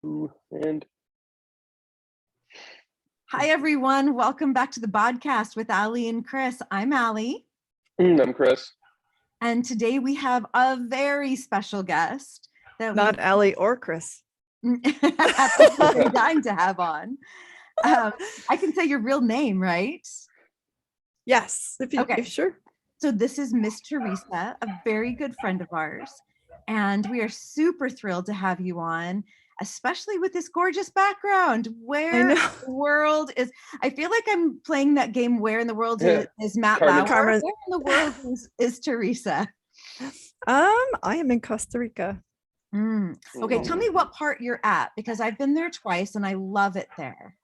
And Hi, everyone. Welcome back to the BODcast with Alli and Chris. I'm Alli. I'm Chris. And today we have a very special guest. Not Alli or Chris. We're dying to have on. I can say your real name, right? Yes. Okay. Sure. So this is Miss Theresa, a very good friend of ours. And we are super thrilled to have you on, especially with this gorgeous background. Where in the world is, I feel like I'm playing that game, Where in the World is Matt Lauer? Where in the world is Theresa? I am in Costa Rica. Okay, tell me what part you're at, because I've been there twice and I love it there.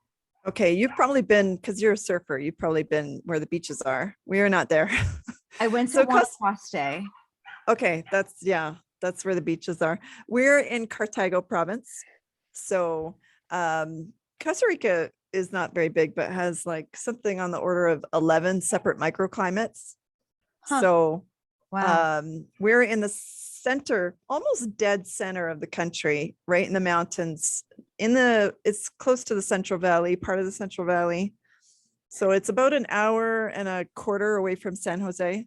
Okay, you've probably been, because you're a surfer, you've probably been where the beaches are. We are not there. I went to Costa. Okay, that's where the beaches are. We're in Cartago province. So Costa Rica is not very big, but has like something on the order of 11 separate microclimates. So we're in the center, almost dead center of the country, right in the mountains. It's close to the Central Valley, part of the Central Valley. So it's about an hour and a quarter away from San Jose.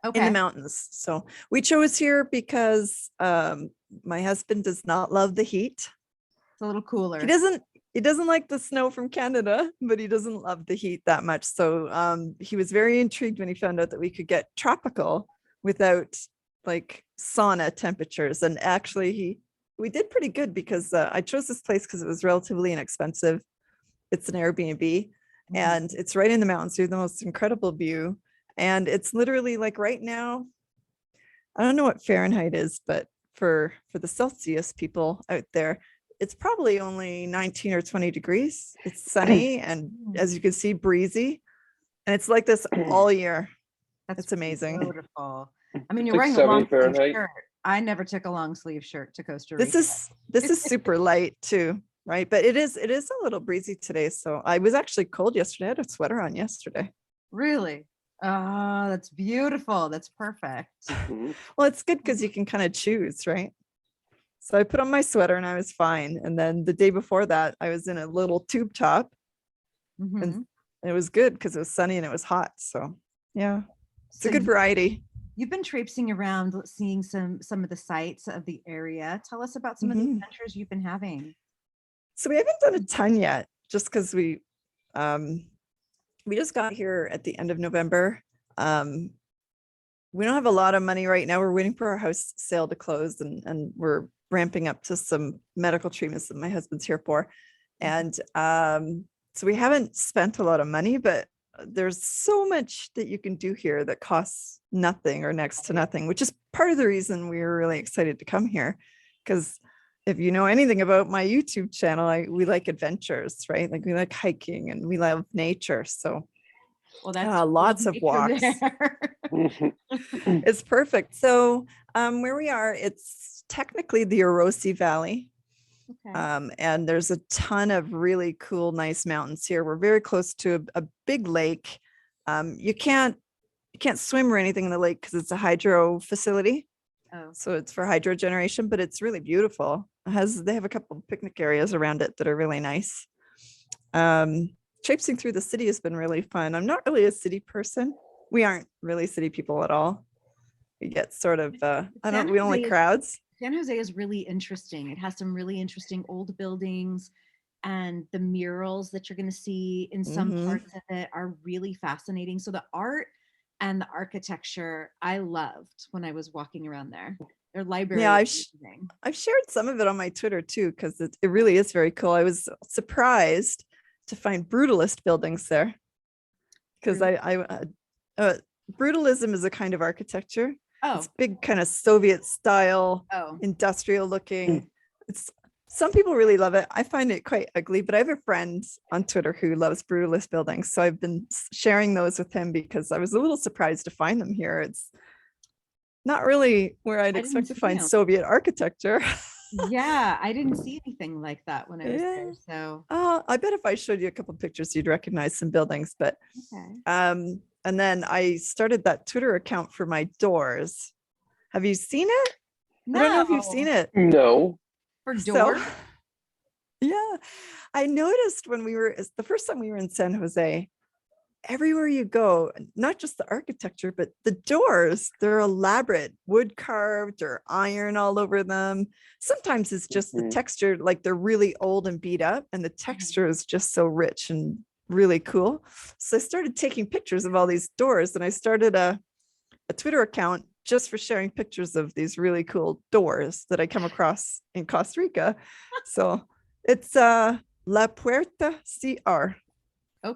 Okay. In the mountains. So we chose here because my husband does not love the heat. It's a little cooler. He doesn't like the snow from Canada, but he doesn't love the heat that much. So he was very intrigued when he found out that we could get tropical without like sauna temperatures. And actually we did pretty good because I chose this place because it was relatively inexpensive. It's an Airbnb and it's right in the mountains. So you have the most incredible view. And it's literally like right now, I don't know what Fahrenheit is, but for the Celsius people out there, it's probably only 19 or 20 degrees. It's sunny and, as you can see, breezy. And it's like this all year. It's amazing. Beautiful. I mean, you're wearing a long sleeve shirt. I never took a long sleeve shirt to Costa Rica. This is super light too, right? But it is a little breezy today. So I was actually cold yesterday. I had a sweater on yesterday. Really? Oh, that's beautiful. That's perfect. Well, it's good because you can kind of choose, right? So I put on my sweater and I was fine. And then the day before that, I was in a little tube top. And it was good because it was sunny and it was hot. So yeah, it's a good variety. You've been traipsing around, seeing some of the sights of the area. Tell us about some of the adventures you've been having. So we haven't done a ton yet, just because we just got here at the end of November. We don't have a lot of money right now. We're waiting for our house sale to close and we're ramping up to some medical treatments that my husband's here for. And so we haven't spent a lot of money, but there's so much that you can do here that costs nothing or next to nothing, which is part of the reason we were really excited to come here. Because if you know anything about my YouTube channel, we like adventures, right? Like we like hiking and we love nature. So that's lots of walks. It's perfect. So where we are, it's technically the Orosi Valley. Okay. And there's a ton of really cool, nice mountains here. We're very close to a big lake. You can't swim or anything in the lake because it's a hydro facility. Oh. So it's for hydro generation, but it's really beautiful. They have a couple of picnic areas around it that are really nice. Traipsing through the city has been really fun. I'm not really a city person. We aren't really city people at all. We get sort of, we don't like crowds. San Jose is really interesting. It has some really interesting old buildings, and the murals that you're going to see in some parts of it are really fascinating. So the art and the architecture I loved when I was walking around there. Their library. Yeah, I've shared some of it on my Twitter too, because it really is very cool. I was surprised to find brutalist buildings there, because brutalism is a kind of architecture. It's big, kind of Soviet style, industrial looking. Some people really love it. I find it quite ugly, but I have a friend on Twitter who loves brutalist buildings. So I've been sharing those with him because I was a little surprised to find them here. It's not really where I'd expect to find Soviet architecture. Yeah, I didn't see anything like that when I was there. So I bet if I showed you a couple of pictures, you'd recognize some buildings. But and then I started that Twitter account for my doors. Have you seen it? No. I don't know if you've seen it. No. For doors? Yeah. I noticed when the first time we were in San Jose, everywhere you go, not just the architecture, but the doors, they're elaborate, wood carved or iron all over them. Sometimes it's just the texture, like they're really old and beat up, and the texture is just so rich and really cool. So I started taking pictures of all these doors, and I started a Twitter account just for sharing pictures of these really cool doors that I come across in Costa Rica. So it's La Puerta CR.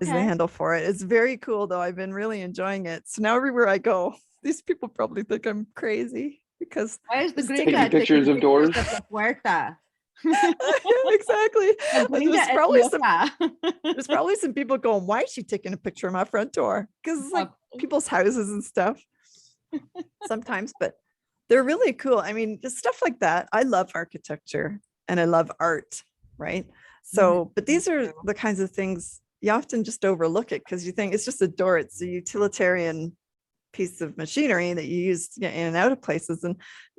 Is the handle for it. It's very cool though. I've been really enjoying it. So now everywhere I go, these people probably think I'm crazy because why is the gringa taking pictures of doors? Of La Puerta? Exactly. There's Gringa probably some people going, why is she taking a picture of my front door? Because it's like people's houses and stuff sometimes, but they're really cool. I mean, just stuff like that. I love architecture and I love art, right? So, but these are the kinds of things you often just overlook it because you think it's just a door. It's a utilitarian piece of machinery that you use to get in and out of places. And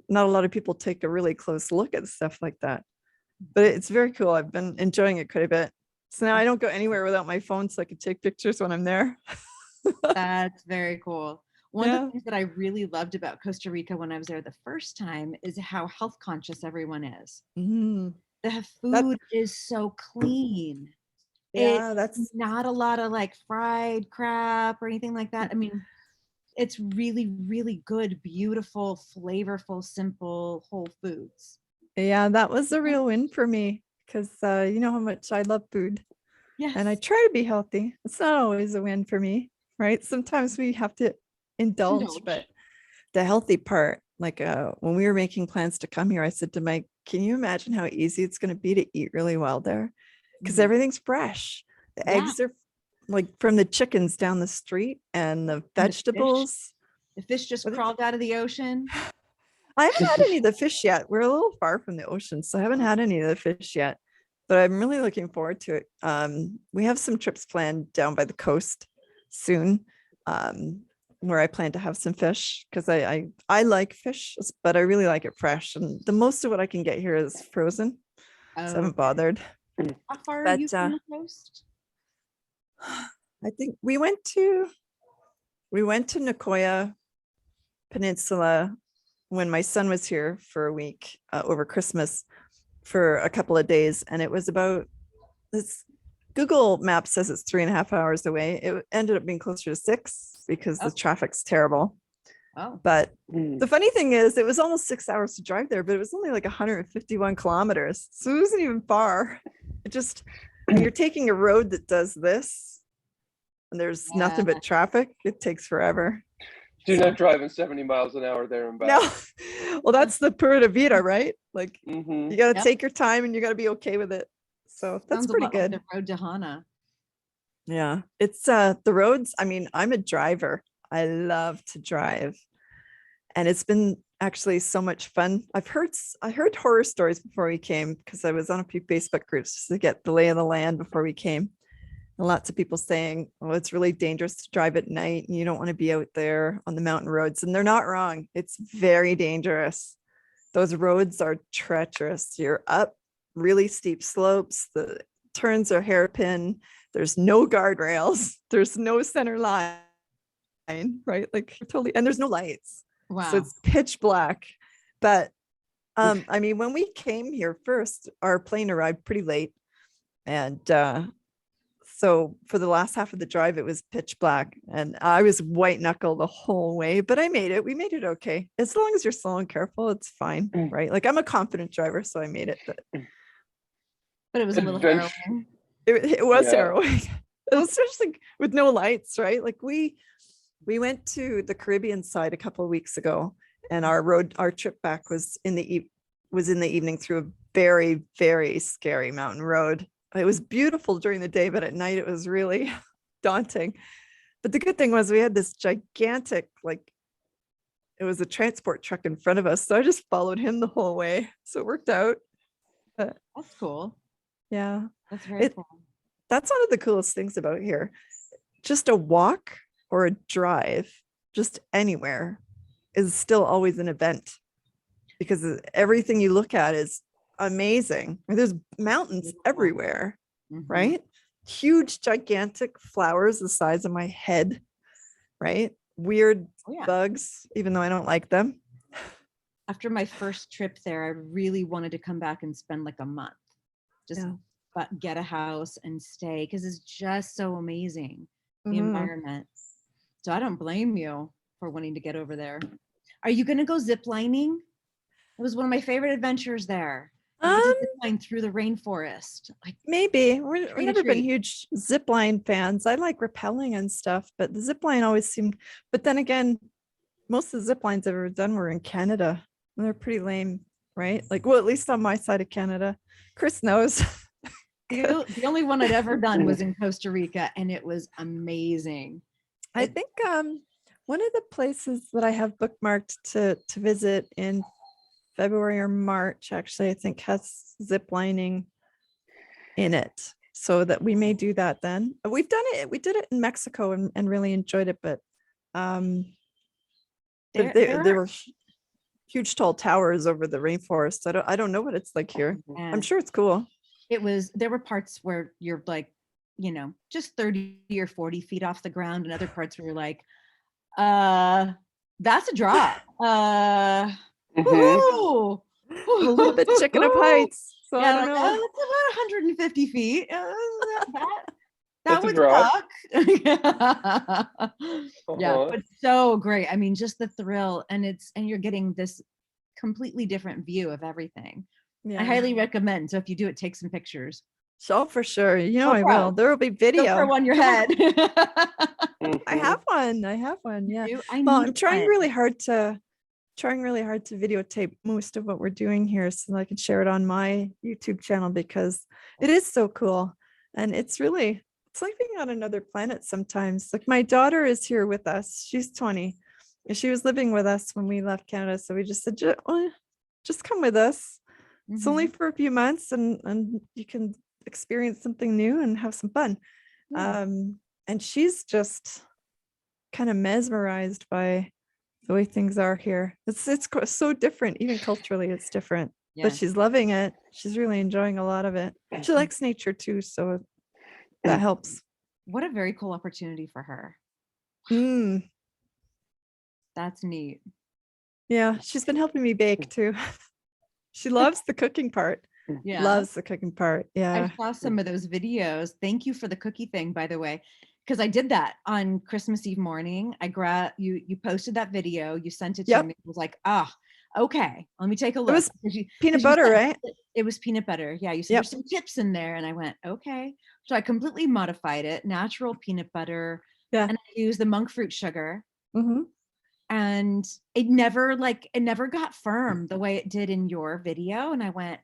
not a lot of people take a really close look at stuff like that. But it's very cool. I've been enjoying it quite a bit. So now I don't go anywhere without my phone so I can take pictures when I'm there. That's very cool. One of the things that I really loved about Costa Rica when I was there the first time is how health conscious everyone is. The food is so clean. Yeah, that's not a lot of like fried crap or anything like that. I mean, it's really, really good, beautiful, flavorful, simple, whole foods. Yeah, that was a real win for me because you know how much I love food. Yes. And I try to be healthy. It's not always a win for me, right? Sometimes we have to indulge. But the healthy part, like when we were making plans to come here, I said to Mike, can you imagine how easy it's going to be to eat really well there? Because everything's fresh. The eggs are like from the chickens down the street, and the vegetables. The fish just crawled out of the ocean. I haven't had any of the fish yet. We're a little far from the ocean, so I haven't had any of the fish yet. But I'm really looking forward to it. We have some trips planned down by the coast soon, where I plan to have some fish because I like fish, but I really like it fresh. And the most of what I can get here is frozen, so I haven't bothered. How far are you from the coast? I think we went to Nicoya Peninsula when my son was here for a week over Christmas for a couple of days, and it was about this. Google Maps says it's 3.5 hours away. It ended up being closer to 6 because the traffic's terrible. But the funny thing is, it was almost 6 hours to drive there, but it was only like 151 kilometers, so it wasn't even far. It just, when you're taking a road that does this and there's nothing but traffic, it takes forever. You're not driving 70 miles an hour there and back. No. Well, that's the Pura Vida, right? Like you got to take your time and you got to be okay with it. So that's pretty good. Like the road to Hana. Yeah, it's the roads. I mean, I'm a driver. I love to drive. And it's been actually so much fun. I heard horror stories before we came because I was on a few Facebook groups just to get the lay of the land before we came. And lots of people saying, oh, it's really dangerous to drive at night and you don't want to be out there on the mountain roads. And they're not wrong. It's very dangerous. Those roads are treacherous. You're up really steep slopes. The turns are hairpin. There's no guardrails. There's no center line, right? Like totally, and there's no lights. Wow. So it's pitch black. But I mean, when we came here first, our plane arrived pretty late. And so for the last half of the drive, it was pitch black. And I was white knuckle the whole way, but I made it. We made it okay. As long as you're slow and careful, it's fine, right? Like I'm a confident driver, so I made it. But it was a little harrowing. It was harrowing. It was just like with no lights, right? Like we went to the Caribbean side a couple of weeks ago, and our trip back was in the evening through a very, very scary mountain road. It was beautiful during the day, but at night it was really daunting. But the good thing was we had this gigantic, like it was a transport truck in front of us. So I just followed him the whole way. So it worked out. But that's cool. Yeah. That's very cool. That's one of the coolest things about here. Just a walk or a drive, just anywhere, is still always an event because everything you look at is amazing. There's mountains everywhere, Mhm. right? Huge, gigantic flowers the size of my head, right? Weird Oh, yeah. bugs, even though I don't like them. After my first trip there, I really wanted to come back and spend like a month. Just Yeah. but get a house and stay because it's just so amazing, the Mhm. environment. So I don't blame you for wanting to get over there. Are you going to go zip lining? It was one of my favorite adventures there. You get to zip line through the rainforest. Like, Maybe we've Treat a never been treat. huge zip line fans. I like rappelling and stuff, but the zip line always seemed. But then again, most of the zip lines I've ever done were in Canada, and they're pretty lame, right? Like, well, at least on my side of Canada, Chris knows. the only one I'd ever done was in Costa Rica, and it was amazing. I think one of the places that I have bookmarked to visit in February or March, actually, I think has zip lining in it, so that we may do that then. We've done it. We did it in Mexico and really enjoyed it, but there were huge tall towers over the rainforest. I don't know what it's like here. I'm sure it's cool. There were parts where you're like, just 30 or 40 feet off the ground, and other parts where you're like, that's a drop. Woo-hoo. I'm a little bit chicken of heights, so I don't know. That's about 150 feet. That That's a would drop. suck. Yeah, but so great. I mean, just the thrill, and you're getting this completely different view of everything. Yeah. I highly recommend. So if you do it, take some pictures. So for sure, I proud. will. There will be video. Go throw on your head. I have one. Yeah. Well, I'm trying really hard to videotape most of what we're doing here so that I can share it on my YouTube channel, because it is so cool. And it's like being on another planet sometimes. Like, my daughter is here with us. She's 20. And she was living with us when we left Canada. So we just said, just come with us. It's only for a few months, and you can experience something new and have some fun. And she's just kind of mesmerized by the way things are here. It's so different, even culturally it's different. But she's loving it. She's really enjoying a lot of it. She likes nature too, so that helps. What a very cool opportunity for her. That's neat. Yeah, she's been helping me bake too. She loves the cooking part. Yeah, loves the cooking part. Yeah, I saw some of those videos. Thank you for the cookie thing, by the way, because I did that on Christmas Eve morning. I grabbed you posted that video, you sent it to me. It was like, okay, let me take a look. It was peanut butter, right? It was peanut butter. Yeah, you said there's some tips in there, and I went, okay. So I completely modified it, natural peanut butter. Yeah, and I used the monk fruit sugar. And it never got firm the way it did in your video. And I went,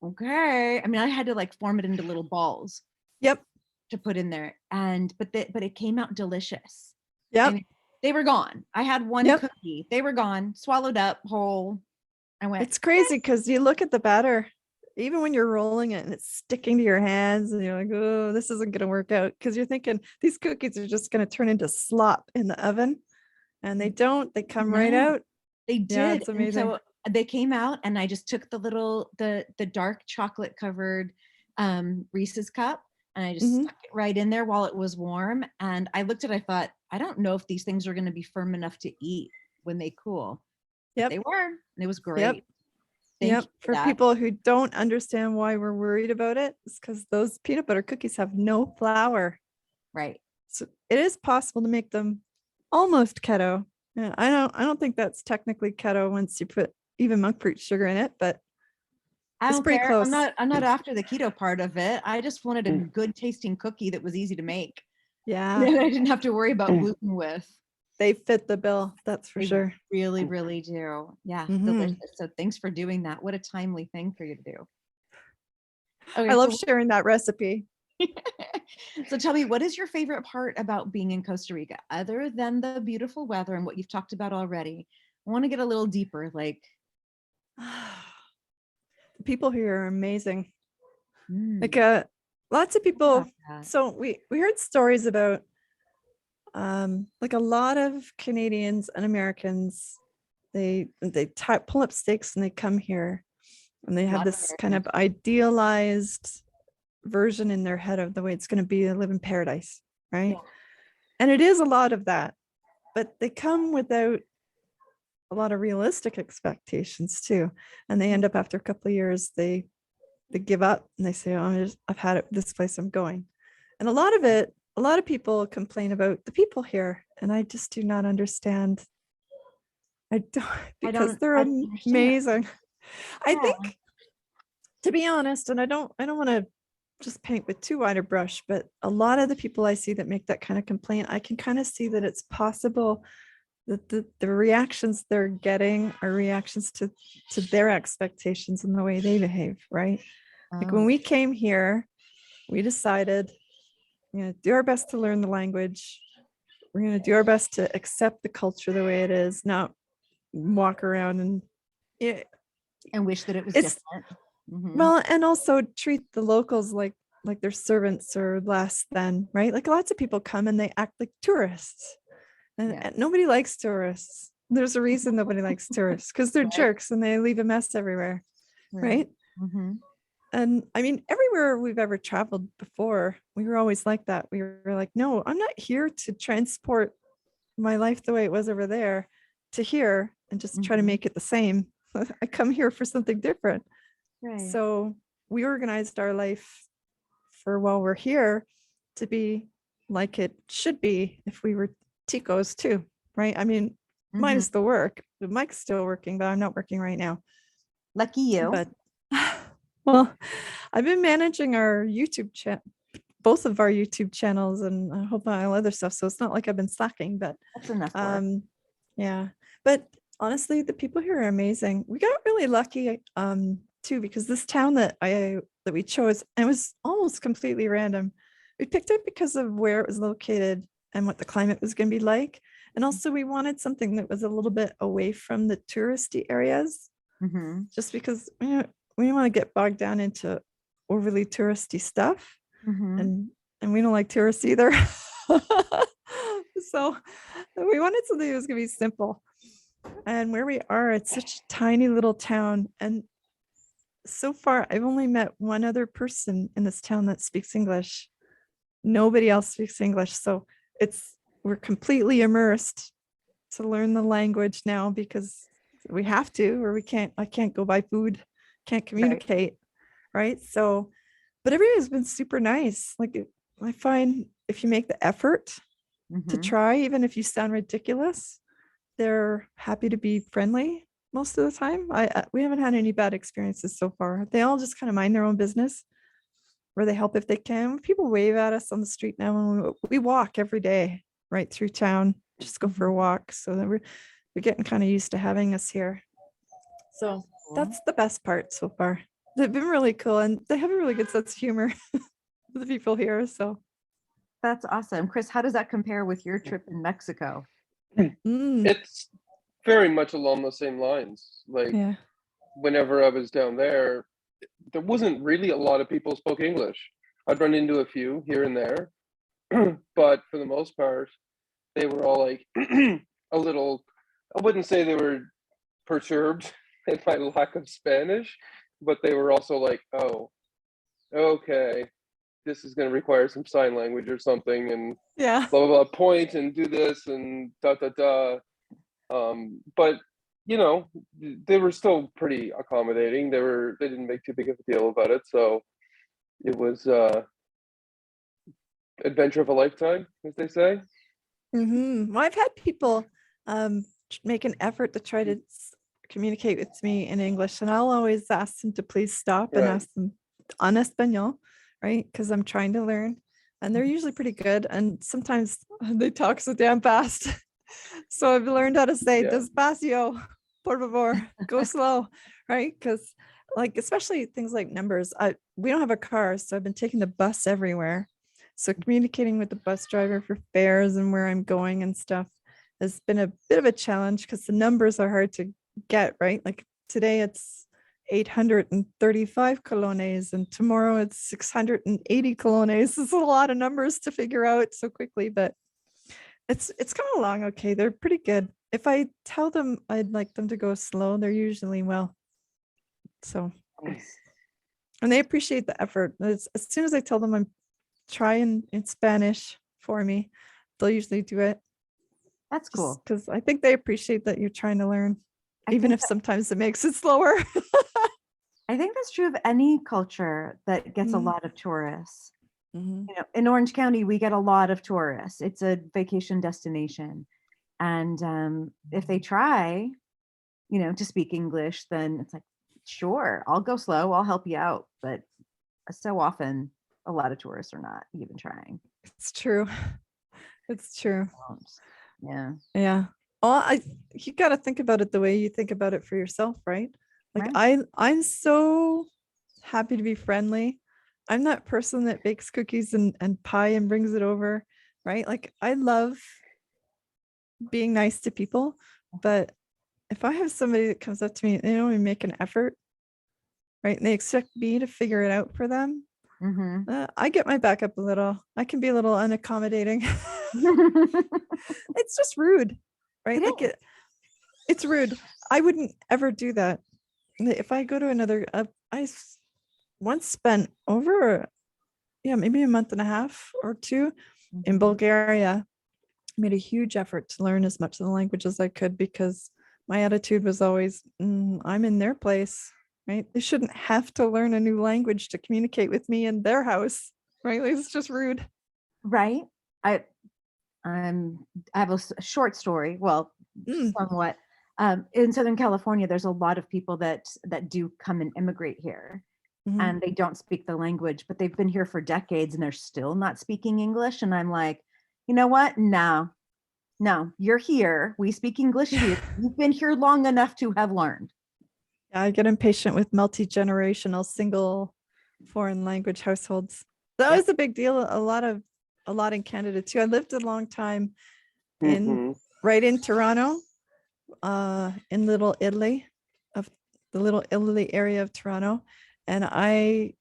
okay. I mean, I had to like form it into little balls. To put in there. But it came out delicious. And they were gone. I had one cookie. They were gone, swallowed up whole. I went, it's crazy because you look at the batter, even when you're rolling it and it's sticking to your hands, and you're like, oh, this isn't going to work out, because you're thinking these cookies are just going to turn into slop in the oven. And they don't. They come right out. They did. Yeah, it's amazing. And so they came out, and I just took the dark chocolate covered Reese's cup, and I just stuck it right in there while it was warm. And I looked at it, I thought, I don't know if these things are going to be firm enough to eat when they cool. But they were, and it was great. Thank you for that. People who don't understand why we're worried about it, it's because those peanut butter cookies have no flour. Right. So it is possible to make them almost keto. Yeah, I don't think that's technically keto once you put even monk fruit sugar in it, but it's pretty close. I'm not after the keto part of it. I just wanted a good tasting cookie that was easy to make. Yeah. I didn't have to worry about gluten with. They fit the bill, that's for sure. Really, really do. Yeah. Delicious. So thanks for doing that. What a timely thing for you to do. Okay, I love sharing that recipe. So tell me, what is your favorite part about being in Costa Rica, other than the beautiful weather and what you've talked about already? I want to get a little deeper. Like, the people here are amazing. Like lots of people. So we heard stories about like a lot of Canadians and Americans. They pull up stakes and they come here, And they have Lot of this kind of idealized version in their head of the way it's going to be to live in paradise, right? Yeah. And it is a lot of that, but they come without a lot of realistic expectations too. And they end up after a couple of years, they give up and they say, oh, I've had it this place, I'm going. And a lot of people complain about the people here, and I just do not understand. I don't, because they're amazing. I think, to be honest, and I don't want to just paint with too wide a brush, but a lot of the people I see that make that kind of complaint, I can kind of see that it's possible that the reactions they're getting are reactions to their expectations and the way they behave, right? Like when we came here, we decided we're going to do our best to learn the language. We're going to do our best to accept the culture the way it is, not walk around and wish that it was different. Well, and also treat the locals like they're servants or less than, right? Like lots of people come and they act like tourists, and nobody likes tourists. There's a reason nobody likes tourists, because they're jerks and they leave a mess everywhere, right? And I mean, everywhere we've ever traveled before, we were always like that. We were like, no, I'm not here to transport my life the way it was over there to here and just try to make it the same. I come here for something different. Right. So we organized our life for while we're here to be like it should be if we were Ticos too, right? I mean, minus the work. Mike's still working, but I'm not working right now. Lucky you. But well, I've been managing our YouTube channel, both of our YouTube channels, and a whole pile of other stuff. So it's not like I've been slacking, but that's enough work. Yeah. But honestly, the people here are amazing. We got really lucky too, because this town that we chose, and it was almost completely random. We picked it because of where it was located and what the climate was going to be like. And also we wanted something that was a little bit away from the touristy areas, just because we want to get bogged down into overly touristy stuff. And we don't like tourists either. So we wanted something that was going to be simple. And where we are, it's such a tiny little town. And so far, I've only met one other person in this town that speaks English. Nobody else speaks English. So we're completely immersed to learn the language now, because we have to, or I can't go buy food, can't communicate. Right. So, but everybody's been super nice. Like I find if you make the effort to try, even if you sound ridiculous, they're happy to be friendly most of the time. We haven't had any bad experiences so far. They all just kind of mind their own business, or they help if they can. People wave at us on the street now, and we walk every day right through town, just go for a walk. So that we're getting kind of used to having us here. So that's the best part so far. They've been really cool, and they have a really good sense of humor, the people here. So that's awesome. Chris, how does that compare with your trip in Mexico? It's very much along the same lines. Like whenever I was down there wasn't really a lot of people who spoke English. I'd run into a few here and there, but for the most part, they were all like a little, I wouldn't say they were perturbed at my lack of Spanish, but they were also like, oh, okay, this is going to require some sign language or something, and blah, blah, blah, point and do this and da, da, da. But, they were still pretty accommodating. They didn't make too big of a deal about it. So it was adventure of a lifetime, as they say. Well, I've had people make an effort to try to communicate with me in English, and I'll always ask them to please stop and ask them en español, right? Because I'm trying to learn, and they're usually pretty good. And sometimes they talk so damn fast. So I've learned how to say despacio, por favor, go slow, right? Because like, especially things like numbers, we don't have a car, so I've been taking the bus everywhere. So communicating with the bus driver for fares and where I'm going and stuff has been a bit of a challenge, because the numbers are hard to get, right? Like today it's 835 colones and tomorrow it's 680 colones. It's a lot of numbers to figure out so quickly, but it's come along okay. They're pretty good. If I tell them I'd like them to go slow, they're usually well. So And they appreciate the effort. As soon as I tell them I'm trying in Spanish for me, they'll usually do it. That's cool. Because I think they appreciate that you're trying to learn, even if sometimes it makes it slower. I think that's true of any culture that gets a lot of tourists. You know, in Orange County, we get a lot of tourists. It's a vacation destination. And if they try, you know, to speak English, then it's like, sure, I'll go slow, I'll help you out. But so often, a lot of tourists are not even trying. It's true. It's true. Yeah. Yeah. Well, you got to think about it the way you think about it for yourself, right? Like I'm so happy to be friendly. I'm that person that bakes cookies and pie and brings it over, right? Like I love being nice to people, but if I have somebody that comes up to me, they don't even make an effort, right? And they expect me to figure it out for them. I get my back up a little. I can be a little unaccommodating. It's just rude, right? It's rude. I wouldn't ever do that. If I go to another, I once spent over, maybe a month and a half or two in Bulgaria. Made a huge effort to learn as much of the language as I could because my attitude was always, I'm in their place, right? They shouldn't have to learn a new language to communicate with me in their house, right? It's just rude. Right. I have a short story. Well, somewhat. In Southern California, there's a lot of people that do come and immigrate here, and they don't speak the language, but they've been here for decades and they're still not speaking English. And I'm like, you know what? No, you're here. We speak English here. You've been here long enough to have learned. Yeah, I get impatient with multi-generational single foreign language households. That was a big deal. A lot in Canada too. I lived a long time right in Toronto, in Little Italy, of the Little Italy area of Toronto. And I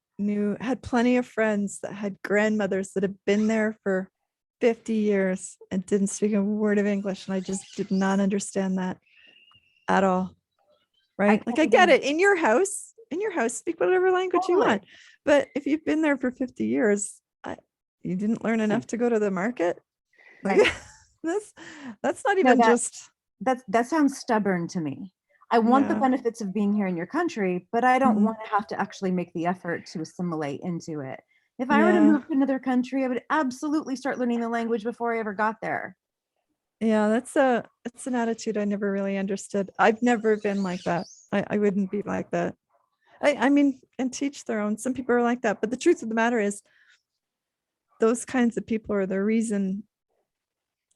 had plenty of friends that had grandmothers that had been there for 50 years and didn't speak a word of English. And I just did not understand that at all. Right? I get it. In your house, speak whatever language you want. But if you've been there for 50 years, you didn't learn enough to go to the market. Like, that's not even that sounds stubborn to me. I want the benefits of being here in your country, but I don't want to have to actually make the effort to assimilate into it. If I were to move to another country, I would absolutely start learning the language before I ever got there. Yeah, that's an attitude I never really understood. I've never been like that. I wouldn't be like that. I mean, and teach their own. Some people are like that, but the truth of the matter is those kinds of people are the reason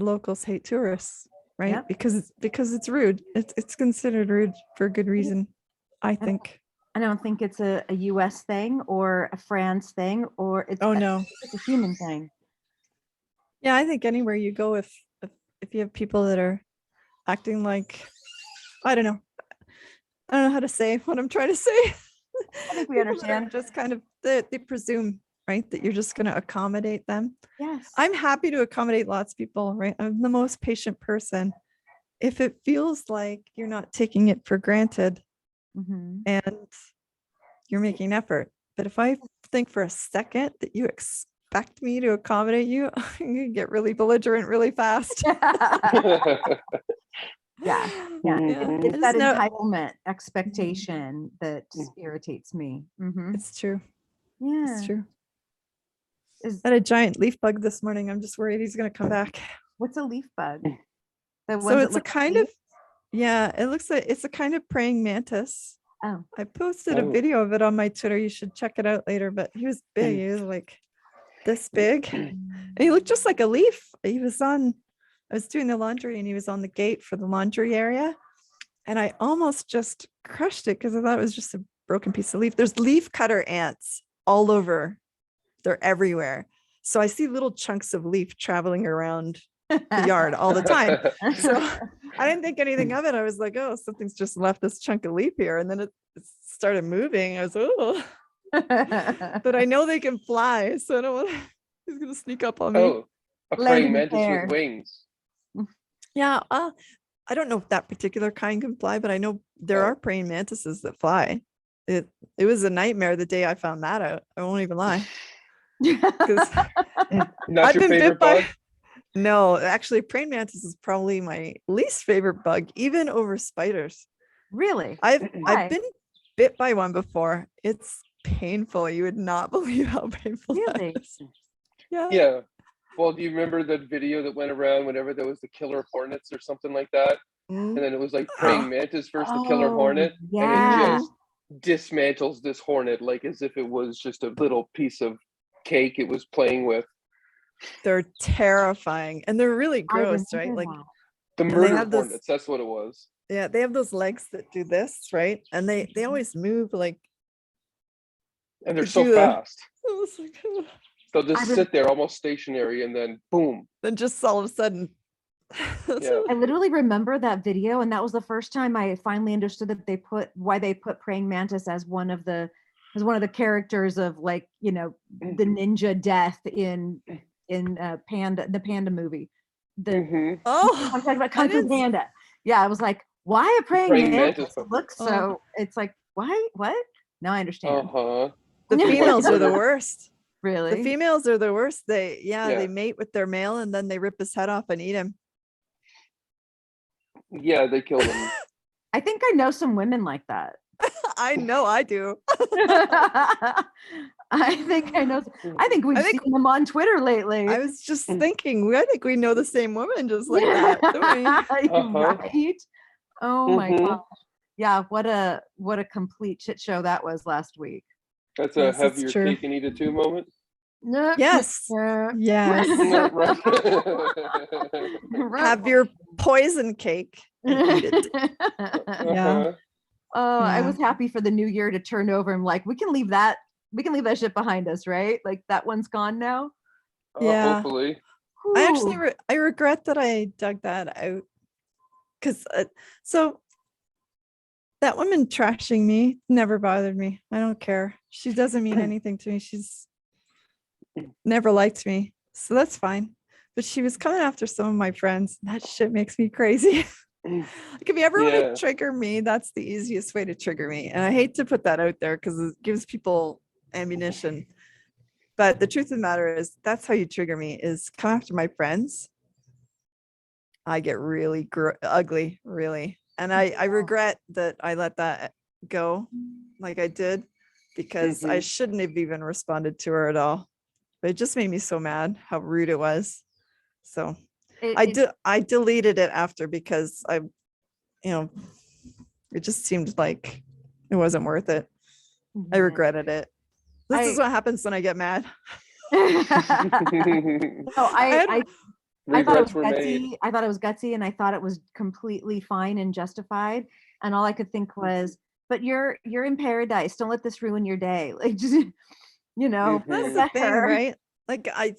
locals hate tourists, right? Yep. Because it's rude. It's considered rude for a good reason, I think. I don't think it's a US thing or a France thing, or it's it's a human thing. Yeah, I think anywhere you go, if you have people that are acting like, I don't know how to say what I'm trying to say. I think we understand. Just kind of they presume, right, that you're just going to accommodate them. Yes. I'm happy to accommodate lots of people, right? I'm the most patient person. If it feels like you're not taking it for granted and you're making an effort. But if I think for a second that you expect me to accommodate you, I'm going to get really belligerent really fast. Yeah. It's that entitlement expectation that irritates me. It's true. Yeah. It's true. I had a giant leaf bug this morning. I'm just worried he's going to come back. What's a leaf bug? So it's a kind of, it looks like it's a kind of praying mantis. Oh. I posted a video of it on my Twitter. You should check it out later, but he was big. He was like this big. And he looked just like a leaf. I was doing the laundry and he was on the gate for the laundry area. And I almost just crushed it because I thought it was just a broken piece of leaf. There's leaf cutter ants all over. They're everywhere. So I see little chunks of leaf traveling around the yard all the time. So I didn't think anything of it. I was like, oh, something's just left this chunk of leaf here. And then it started moving. I was, oh. But I know they can fly. So I don't want he's going to sneak up on me. Oh, a praying mantis with wings. Yeah. I don't know if that particular kind can fly, but I know there are praying mantises that fly. it was a nightmare the day I found that out. I won't even lie. Because Not your favorite bug? No, actually, praying mantis is probably my least favorite bug, even over spiders. Really? I've been bit by one before. It's painful. You would not believe how painful that is. Yeah. Well, do you remember that video that went around whenever there was the killer hornets or something like that? And then it was like praying mantis versus the killer hornet. Yeah. And it just dismantles this hornet like as if it was just a little piece of cake it was playing with. They're terrifying. And they're really gross, right? Like the murder hornets, that's what it was. Yeah, they have those legs that do this, right? And they always move like, and they're so fast. They'll just sit there almost stationary and then boom. Then just all of a sudden. I literally remember that video, and that was the first time I finally understood that why they put praying mantis as one of the characters of, like, you know, the ninja death in the Panda movie. I'm talking about Kung Fu Panda. Yeah, I was like, why a praying mantis looks so? It's like, why? What? Now I understand. The females are the worst. Really? The females are the worst. They mate with their male and then they rip his head off and eat him. Yeah, they kill him. I think I know some women like that. I know I do. I think we've seen them on Twitter lately. I was just thinking, I think we know the same woman just like that, don't we? Right? Oh my gosh. Yeah, what a complete shit show that was last week. That's a have your cake and eat it too moment. Yes. Yes. Have your poison cake and eat it. I was happy for the new year to turn over and like we can leave that shit behind us, right? Like that one's gone now. Hopefully. I regret that I dug that out because so that woman trashing me never bothered me. I don't care. She doesn't mean anything to me. She's never liked me, so that's fine. But she was coming after some of my friends. That shit makes me crazy. Like if you ever want to trigger me, that's the easiest way to trigger me. And I hate to put that out there because it gives people ammunition. But the truth of the matter is that's how you trigger me is come after my friends. I get really ugly, really. And I regret that I let that go like I did because I shouldn't have even responded to her at all. But it just made me so mad how rude it was. So I deleted it after because it just seemed like it wasn't worth it. I regretted it. This is what happens when I get mad. I thought it was gutsy. I thought it was gutsy, and I thought it was completely fine and justified. And all I could think was, "But you're in paradise. Don't let this ruin your day." Like, just that's the thing, right? Like I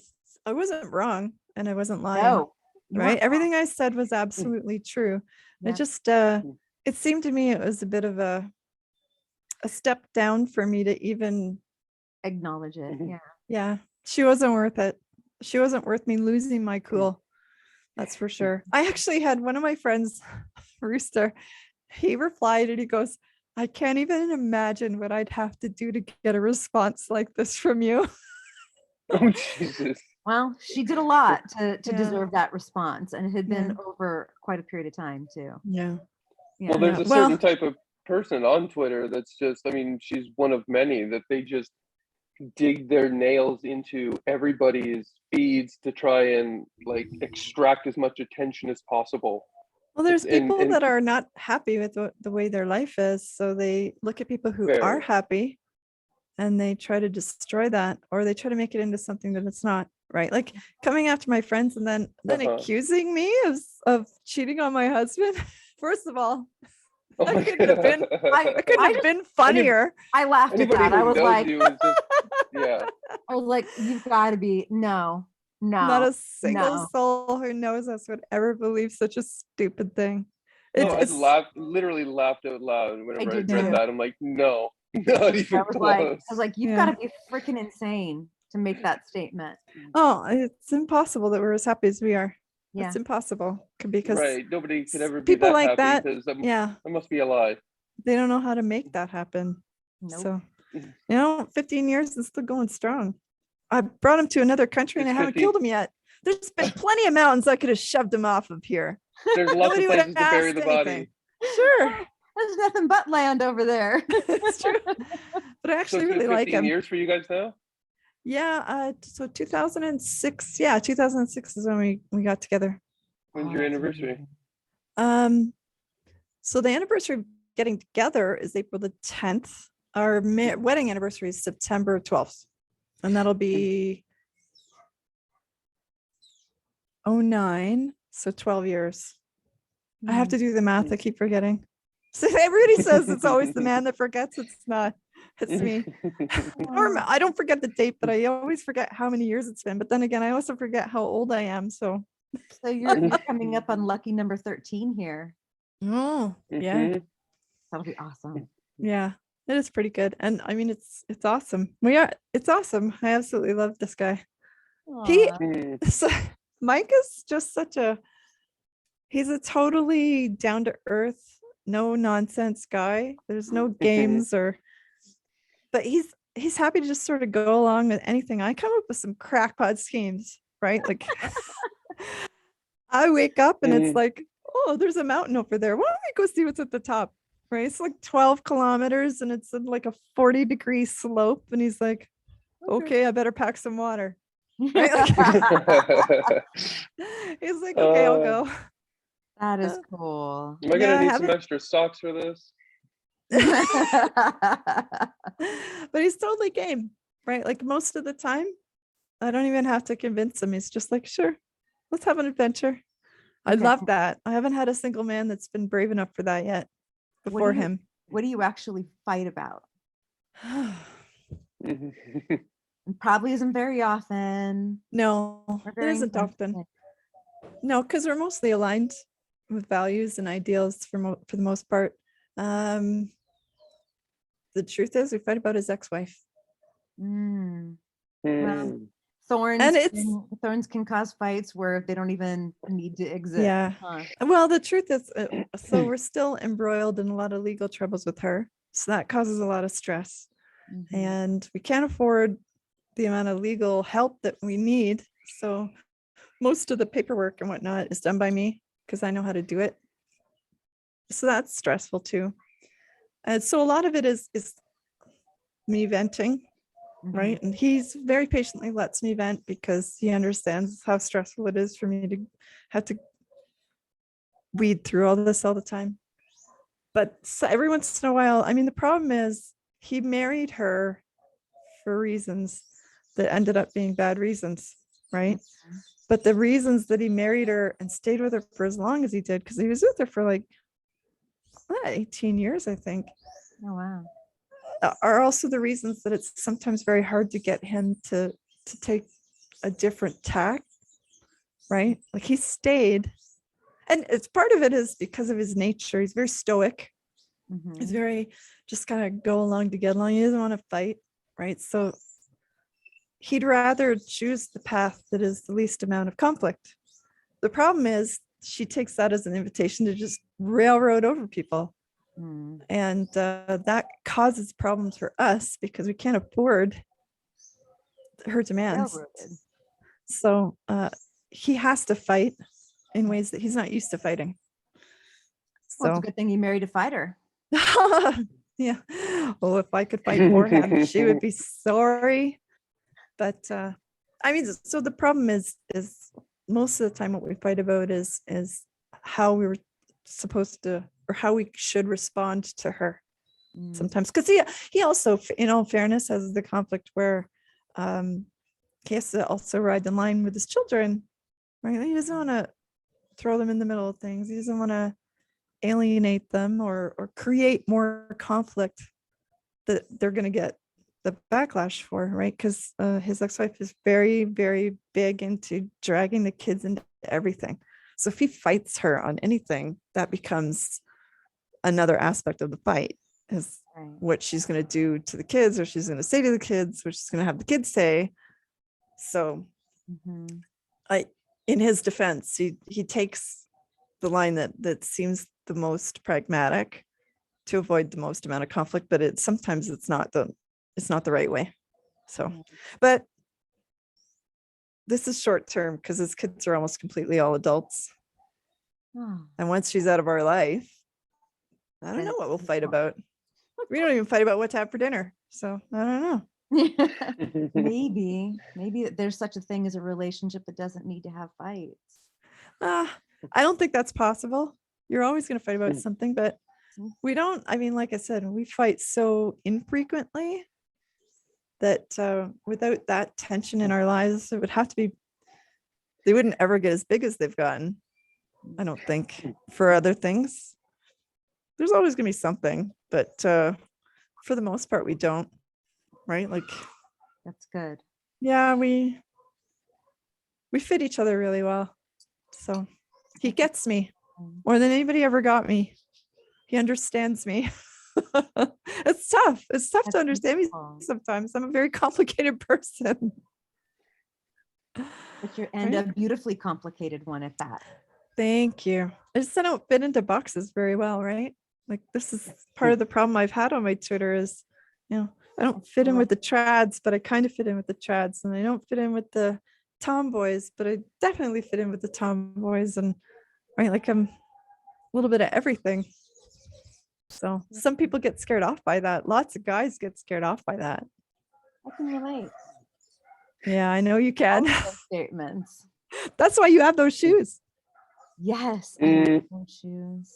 wasn't wrong, and I wasn't lying. No, right? Everything I said was absolutely true. Yeah. It just it seemed to me it was a bit of a step down for me to even acknowledge it. Yeah. She wasn't worth it. She wasn't worth me losing my cool. That's for sure. I actually had one of my friends, Rooster, he replied and he goes, I can't even imagine what I'd have to do to get a response like this from you. Oh, Jesus. Well, she did a lot to deserve that response, and it had been over quite a period of time too. Yeah. Well, there's a certain type of person on Twitter that's just, I mean, she's one of many that they just dig their nails into everybody's feeds to try and like extract as much attention as possible. Well, there's people that are not happy with the way their life is, so they look at people who are happy and they try to destroy that, or they try to make it into something that it's not, right? Like coming after my friends and then accusing me of cheating on my husband. First of all, I couldn't have been funnier. I laughed at that. I was like, I was like, you've got to be no. Not a single soul who knows us would ever believe such a stupid thing. I literally laughed out loud whenever I read that. I'm like, no, not even close. I was like, you've got to be freaking insane to make that statement. Oh, it's impossible that we're as happy as we are. Yeah. It's impossible because nobody could ever be people that like happy. That must be a lie. They don't know how to make that happen. Nope. So, 15 years is still going strong. I brought him to another country and I haven't killed him yet. There's been plenty of mountains I could have shoved him off of here. There's lots of places to bury the body. Sure. There's nothing but land over there. It's true. But I actually really like him. 15 years for you guys now? Yeah. So 2006. Yeah, 2006 is when we got together. When's your anniversary? So the anniversary of getting together is April the 10th. Our wedding anniversary is September 12th. And that'll be 09. So 12 years. I have to do the math. I keep forgetting. So everybody says it's always the man that forgets. It's not. It's me. Or I don't forget the date, but I always forget how many years it's been. But then again, I also forget how old I am. So you're coming up on lucky number 13 here. Oh, yeah. That'll be awesome. Yeah, it is pretty good. And I mean, it's awesome. It's awesome. I absolutely love this guy. Mike is just he's a totally down to earth, no nonsense guy. There's no games but he's happy to just sort of go along with anything. I come up with some crackpot schemes, right? Like I wake up and it's like, oh, there's a mountain over there. Why don't we go see what's at the top? Right? It's like 12 kilometers and it's like a 40-degree slope. And he's like, okay, I better pack some water. Right? He's like, okay, I'll go. That is cool. Am I gonna need some extra socks for this? But he's totally game, right? Like most of the time, I don't even have to convince him. He's just like, sure, let's have an adventure. I love that. I haven't had a single man that's been brave enough for that yet before him. What do you actually fight about? Probably isn't very often. No, it isn't often. No, because we're mostly aligned with values and ideals for the most part. The truth is, we fight about his ex-wife. Well, thorns can cause fights where they don't even need to exist. Yeah. Well, the truth is, so we're still embroiled in a lot of legal troubles with her. So that causes a lot of stress. And we can't afford the amount of legal help that we need. So most of the paperwork and whatnot is done by me because I know how to do it. So that's stressful too. And so a lot of it is me venting, right? And he's very patiently lets me vent because he understands how stressful it is for me to have to weed through all this all the time. But so every once in a while, I mean, the problem is he married her for reasons that ended up being bad reasons, right? But the reasons that he married her and stayed with her for as long as he did, because he was with her for like 18 years, I think. Oh, wow. Are also the reasons that it's sometimes very hard to get him to take a different tack, right? Like he stayed, and it's part of it is because of his nature. He's very stoic. He's very just kind of go along to get along. He doesn't want to fight, right? So he'd rather choose the path that is the least amount of conflict. The problem is she takes that as an invitation to just railroad over people. And that causes problems for us because we can't afford her demands. So he has to fight in ways that he's not used to fighting. Well, it's a good thing you married a fighter. Yeah. Well, if I could fight for him, she would be sorry. But I mean, so the problem is most of the time what we fight about is how we were supposed to, or how we should respond to her sometimes. Because he also, in all fairness, has the conflict where he has to also ride the line with his children, right? He doesn't want to throw them in the middle of things. He doesn't want to alienate them or create more conflict that they're going to get the backlash for, right? Because his ex-wife is very, very big into dragging the kids into everything. So if he fights her on anything, that becomes another aspect of the fight, is what she's going to do to the kids, or she's going to say to the kids, which she's going to have the kids say. So in his defense, he takes the line that seems the most pragmatic, to avoid the most amount of conflict, but sometimes it's not the right way. So, but this is short term because his kids are almost completely all adults. And once she's out of our life, I don't know what we'll fight about. We don't even fight about what to have for dinner. So I don't know. Maybe there's such a thing as a relationship that doesn't need to have fights. I don't think that's possible. You're always going to fight about something, but we don't. I mean, like I said, we fight so infrequently that without that tension in our lives, it would have to be, they wouldn't ever get as big as they've gotten. I don't think for other things. There's always going to be something, but for the most part, we don't. Right? Like, that's good. Yeah, we fit each other really well. So he gets me more than anybody ever got me. He understands me. It's tough. It's tough to understand me sometimes. I'm a very complicated person. But you're a beautifully complicated one at that. Thank you. I don't fit into boxes very well, right? Like, this is part of the problem I've had on my Twitter is, I don't fit in with the trads, but I kind of fit in with the trads, and I don't fit in with the tomboys, but I definitely fit in with the tomboys, and right, like I'm a little bit of everything. So some people get scared off by that. Lots of guys get scared off by that. I can relate. Yeah, I know you can. Statements. That's why you have those shoes. Yes, I have those shoes.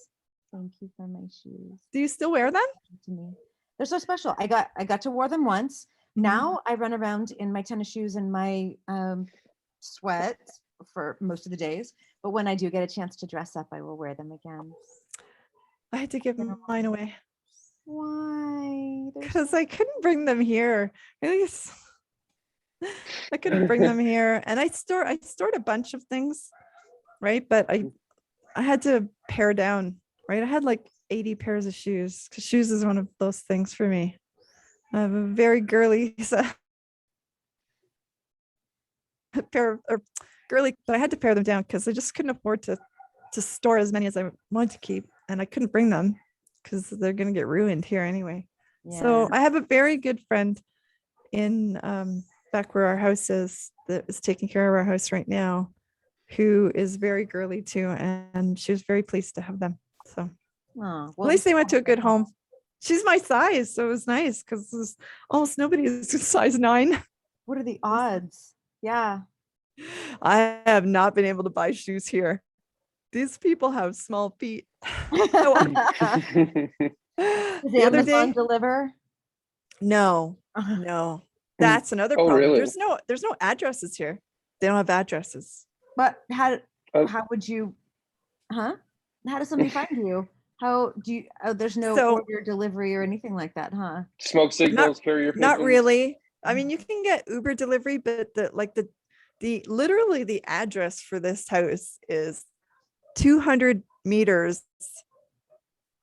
Thank you for my shoes. Do you still wear them? To me. They're so special. I got to wear them once. Now I run around in my tennis shoes and my sweats for most of the days. But when I do get a chance to dress up, I will wear them again. I had to give mine away. Why? Because I couldn't bring them here. I couldn't bring them here, and I stored a bunch of things, right? But I had to pare down, right? I had like 80 pairs of shoes because shoes is one of those things for me. I have a very girly pair of girly, but I had to pare them down because I just couldn't afford to store as many as I wanted to keep, and I couldn't bring them because they're going to get ruined here anyway. Yeah. So I have a very good friend in back where our house is that is taking care of our house right now, who is very girly too, and she was very pleased to have them. So at least they went to a good home. She's my size, so it was nice because almost nobody is size 9. What are the odds? Yeah. I have not been able to buy shoes here. These people have small feet. Does Amazon deliver? No. That's another problem. Really? There's no addresses here. They don't have addresses. But how would you? How does somebody find you? How do you? There's no order delivery or anything like that, huh? Smoke signals, carrier pigeons? Not really. I mean, you can get Uber delivery, but literally the address for this house is 200 meters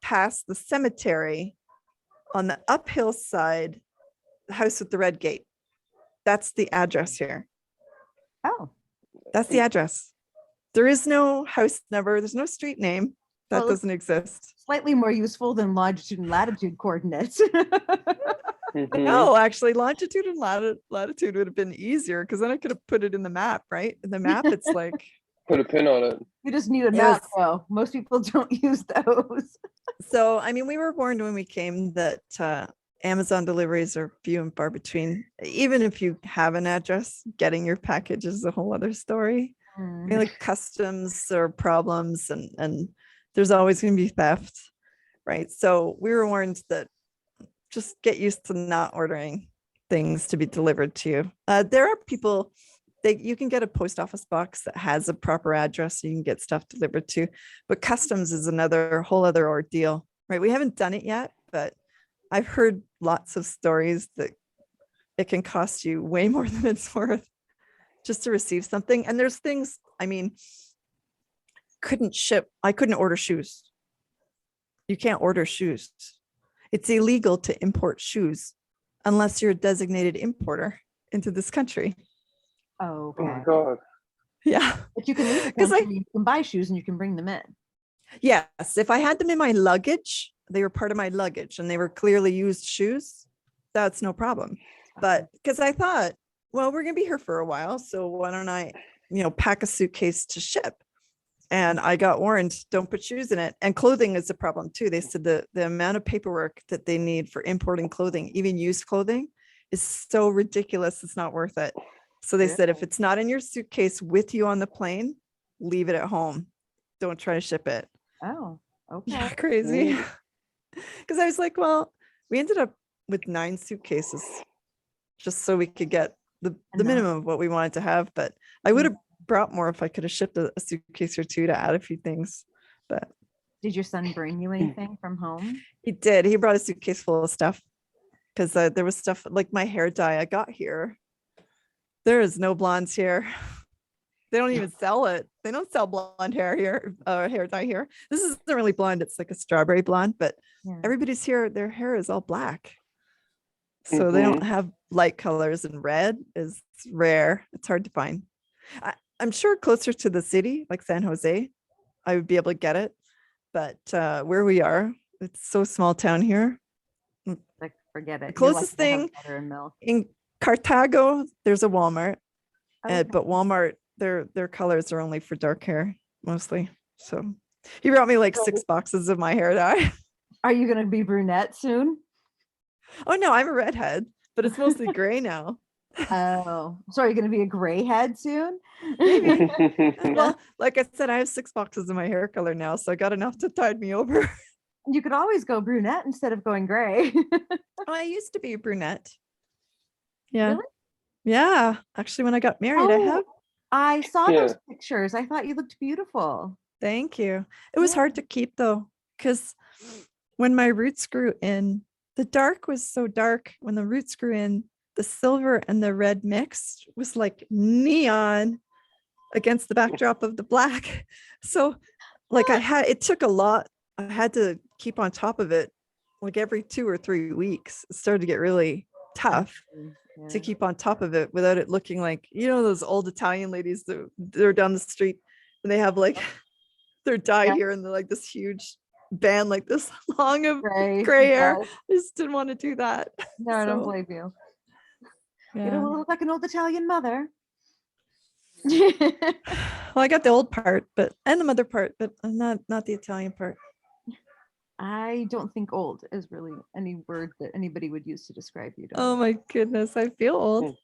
past the cemetery on the uphill side, the house with the red gate. That's the address here. Oh, that's the address. There is no house number. There's no street name. That doesn't exist. Slightly more useful than longitude and latitude coordinates. No, actually, longitude and latitude would have been easier because then I could have put it in the map, right? In the map, it's like put a pin on it. You just need a map, though. Most people don't use those. So, I mean, we were warned when we came that Amazon deliveries are few and far between. Even if you have an address, getting your package is a whole other story. I mean, like customs or problems, and there's always going to be theft, right? So we were warned that just get used to not ordering things to be delivered to you. There are people you can get a post office box that has a proper address so you can get stuff delivered to, but customs is another whole other ordeal, right? We haven't done it yet, but I've heard lots of stories that it can cost you way more than it's worth just to receive something. And there's things, I mean, I couldn't order shoes. You can't order shoes. It's illegal to import shoes unless you're a designated importer into this country. Oh, okay. Oh my God. Yeah. But you can leave the country, you can buy shoes and you can bring them in. Yes. If I had them in my luggage, they were part of my luggage and they were clearly used shoes, that's no problem. But because I thought, well, we're gonna be here for a while, so why don't I, pack a suitcase to ship? And I got warned, don't put shoes in it. And clothing is a problem too. They said the amount of paperwork that they need for importing clothing, even used clothing, is so ridiculous. It's not worth it. So they said, if it's not in your suitcase with you on the plane, leave it at home. Don't try to ship it. Oh, okay. Yeah, crazy. Because I was like, well, we ended up with 9 suitcases just so we could get the minimum of what we wanted to have. But I would have brought more if I could have shipped a suitcase or 2 to add a few things. But did your son bring you anything from home? He did. He brought a suitcase full of stuff because there was stuff like my hair dye I got here. There is no blondes here. They don't even sell it. They don't sell blonde hair here, hair dye here. This isn't really blonde. It's like a strawberry blonde, but everybody's here, their hair is all black. So they don't have light colors, and red is rare. It's hard to find. I'm sure closer to the city, like San Jose, I would be able to get it. But where we are, it's so small town here. Like, forget it. The closest thing in Cartago, there's a Walmart. Okay. But Walmart, their colors are only for dark hair mostly. So he brought me like 6 boxes of my hair dye. Are you going to be brunette soon? Oh no, I'm a redhead, but it's mostly gray now. Oh, so are you going to be a gray head soon? Maybe. Well, like I said, I have 6 boxes of my hair color now, so I got enough to tide me over. You could always go brunette instead of going gray. Oh, I used to be a brunette. Yeah. Really? Yeah. Actually, when I got married, I saw those pictures. I thought you looked beautiful. Thank you. It was hard to keep though, because when my roots grew in, the dark was so dark. When the roots grew in, the silver and the red mixed was like neon against the backdrop of the black. So like it took a lot. I had to keep on top of it like every 2 or 3 weeks. It started to get really tough to keep on top of it without it looking like, those old Italian ladies that they're down the street and they have like their dye here and they're like this huge band like this long of gray hair. I just didn't want to do that. No, I don't blame you. You don't look like an old Italian mother. Well, I got the old part, and the mother part, but not the Italian part. I don't think old is really any word that anybody would use to describe you. Oh my goodness, I feel old.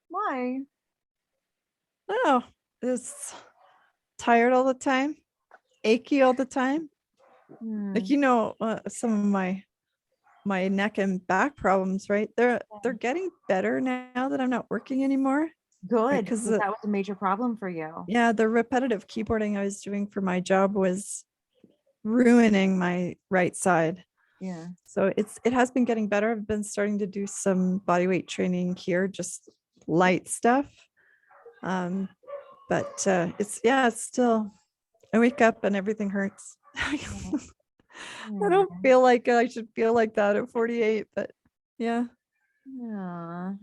Why? Oh, it's tired all the time, achy all the time. Like some of my neck and back problems, right? They're getting better now that I'm not working anymore. Good, because that was a major problem for you. Yeah, the repetitive keyboarding I was doing for my job was ruining my right side. Yeah. So it has been getting better. I've been starting to do some body weight training here, just light stuff. But it's still, I wake up and everything hurts. I don't feel like I should feel like that at 48, but yeah. Yeah.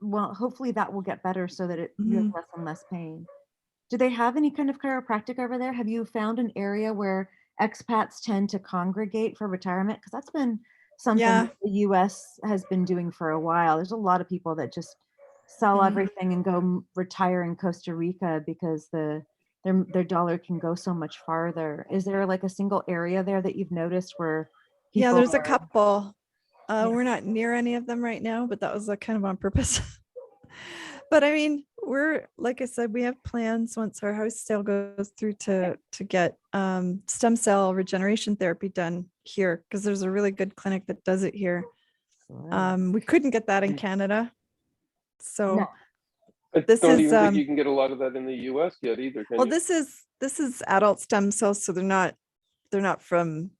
Well, hopefully that will get better so that you have less and less pain. Do they have any kind of chiropractic over there? Have you found an area where expats tend to congregate for retirement? Because that's been something that the US has been doing for a while. There's a lot of people that just sell everything and go retire in Costa Rica because their dollar can go so much farther. Is there like a single area there that you've noticed where people there's a couple. We're not near any of them right now, but that was kind of on purpose. But I mean, we're, like I said, we have plans once our house sale goes through to get stem cell regeneration therapy done here, because there's a really good clinic that does it here. We couldn't get that in Canada. So this don't is even think you can get a lot of that in the US yet either. Well, this is adult stem cells, so they're not from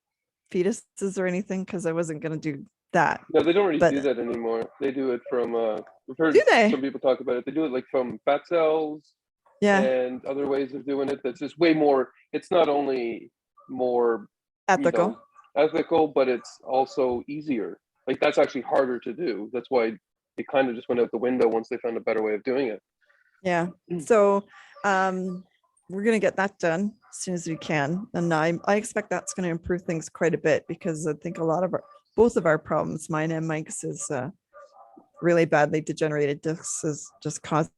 fetuses or anything, because I wasn't going to do that. No, they don't really do that anymore. They do it from we've heard some people talk about it. They do it like from fat cells and other ways of doing it. That's just way more. It's not only more ethical, but it's also easier. Like that's actually harder to do. That's why it kind of just went out the window once they found a better way of doing it. Yeah. So we're going to get that done as soon as we can. And I expect that's going to improve things quite a bit, because I think both of our problems, mine and Mike's, is really badly degenerated discs is just causing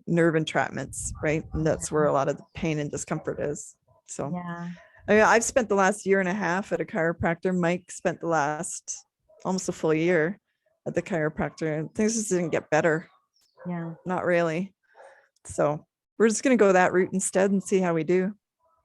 nerve entrapments, right? And that's where a lot of the pain and discomfort is. So Yeah. I mean, I've spent the last year and a half at a chiropractor. Mike spent the last almost a full year at the chiropractor, and things just didn't get better. Yeah. Not really. So we're just going to go that route instead and see how we do.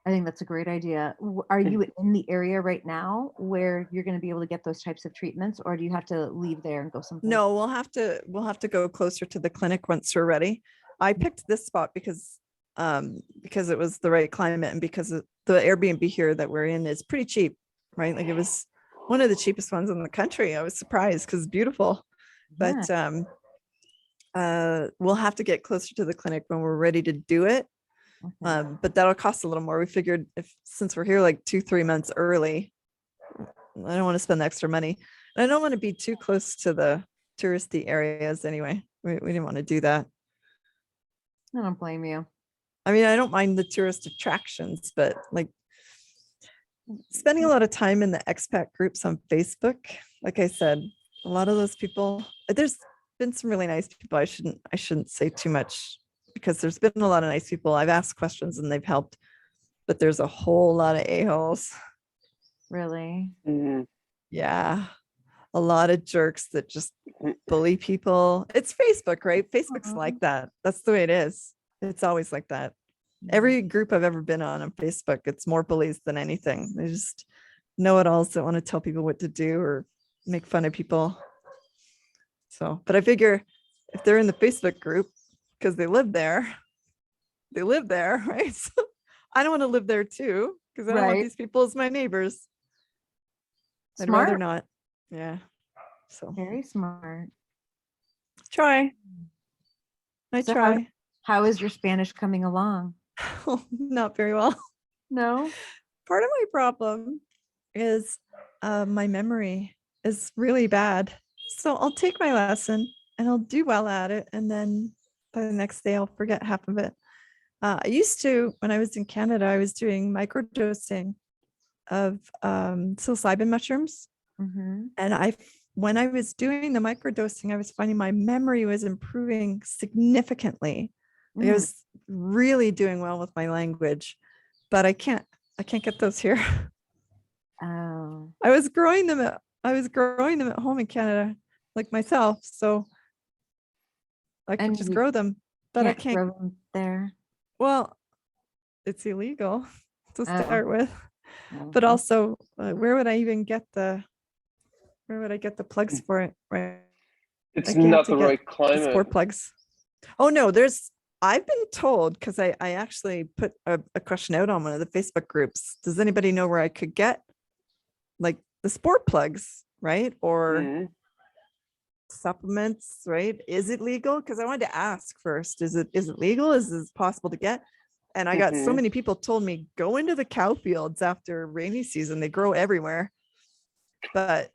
I think that's a great idea. Are you in the area right now where you're going to be able to get those types of treatments, or do you have to leave there and go someplace? No, we'll have to go closer to the clinic once we're ready. I picked this spot because it was the right climate, and because the Airbnb here that we're in is pretty cheap, right? Like, it was one of the cheapest ones in the country. I was surprised because it's beautiful. But we'll have to get closer to the clinic when we're ready to do it. But that'll cost a little more. We figured since we're here like 2-3 months early, I don't want to spend the extra money. And I don't want to be too close to the touristy areas anyway. We didn't want to do that. I don't blame you. I mean, I don't mind the tourist attractions, but like spending a lot of time in the expat groups on Facebook, like I said, a lot of those people, there's been some really nice people. I shouldn't say too much, because there's been a lot of nice people. I've asked questions and they've helped, but there's a whole lot of a-holes. Really? Mm-hmm. Yeah. A lot of jerks that just bully people. It's Facebook, right? Facebook's like that. That's the way it is. It's always like that. Every group I've ever been on Facebook, it's more bullies than anything. They just know-it-alls that want to tell people what to do or make fun of people. So, but I figure if they're in the Facebook group, because they live there, right? So I don't want to live there too, because I don't want these people as my neighbors. I'd rather not. Yeah. So very smart. I try. How is your Spanish coming along? Not very well. No. Part of my problem is my memory is really bad. So I'll take my lesson and I'll do well at it, and then by the next day I'll forget half of it. I used to, when I was in Canada, I was doing microdosing of psilocybin mushrooms. And when I was doing the microdosing, I was finding my memory was improving significantly. Like, I was really doing well with my language, but I can't get those here. Oh. I was growing them at home in Canada, like myself. So I could just grow them, but I can't grow them there. Well, it's illegal to start with, but also where would I get the plugs for it? Right. It's not the right climate. Sport plugs. Oh no, I've been told, because I actually put a question out on one of the Facebook groups. Does anybody know where I could get like the sport plugs, right? Or supplements, right? Is it legal? Because I wanted to ask first, is it legal? Is this possible to get? And I got so many people told me, go into the cow fields after rainy season. They grow everywhere. But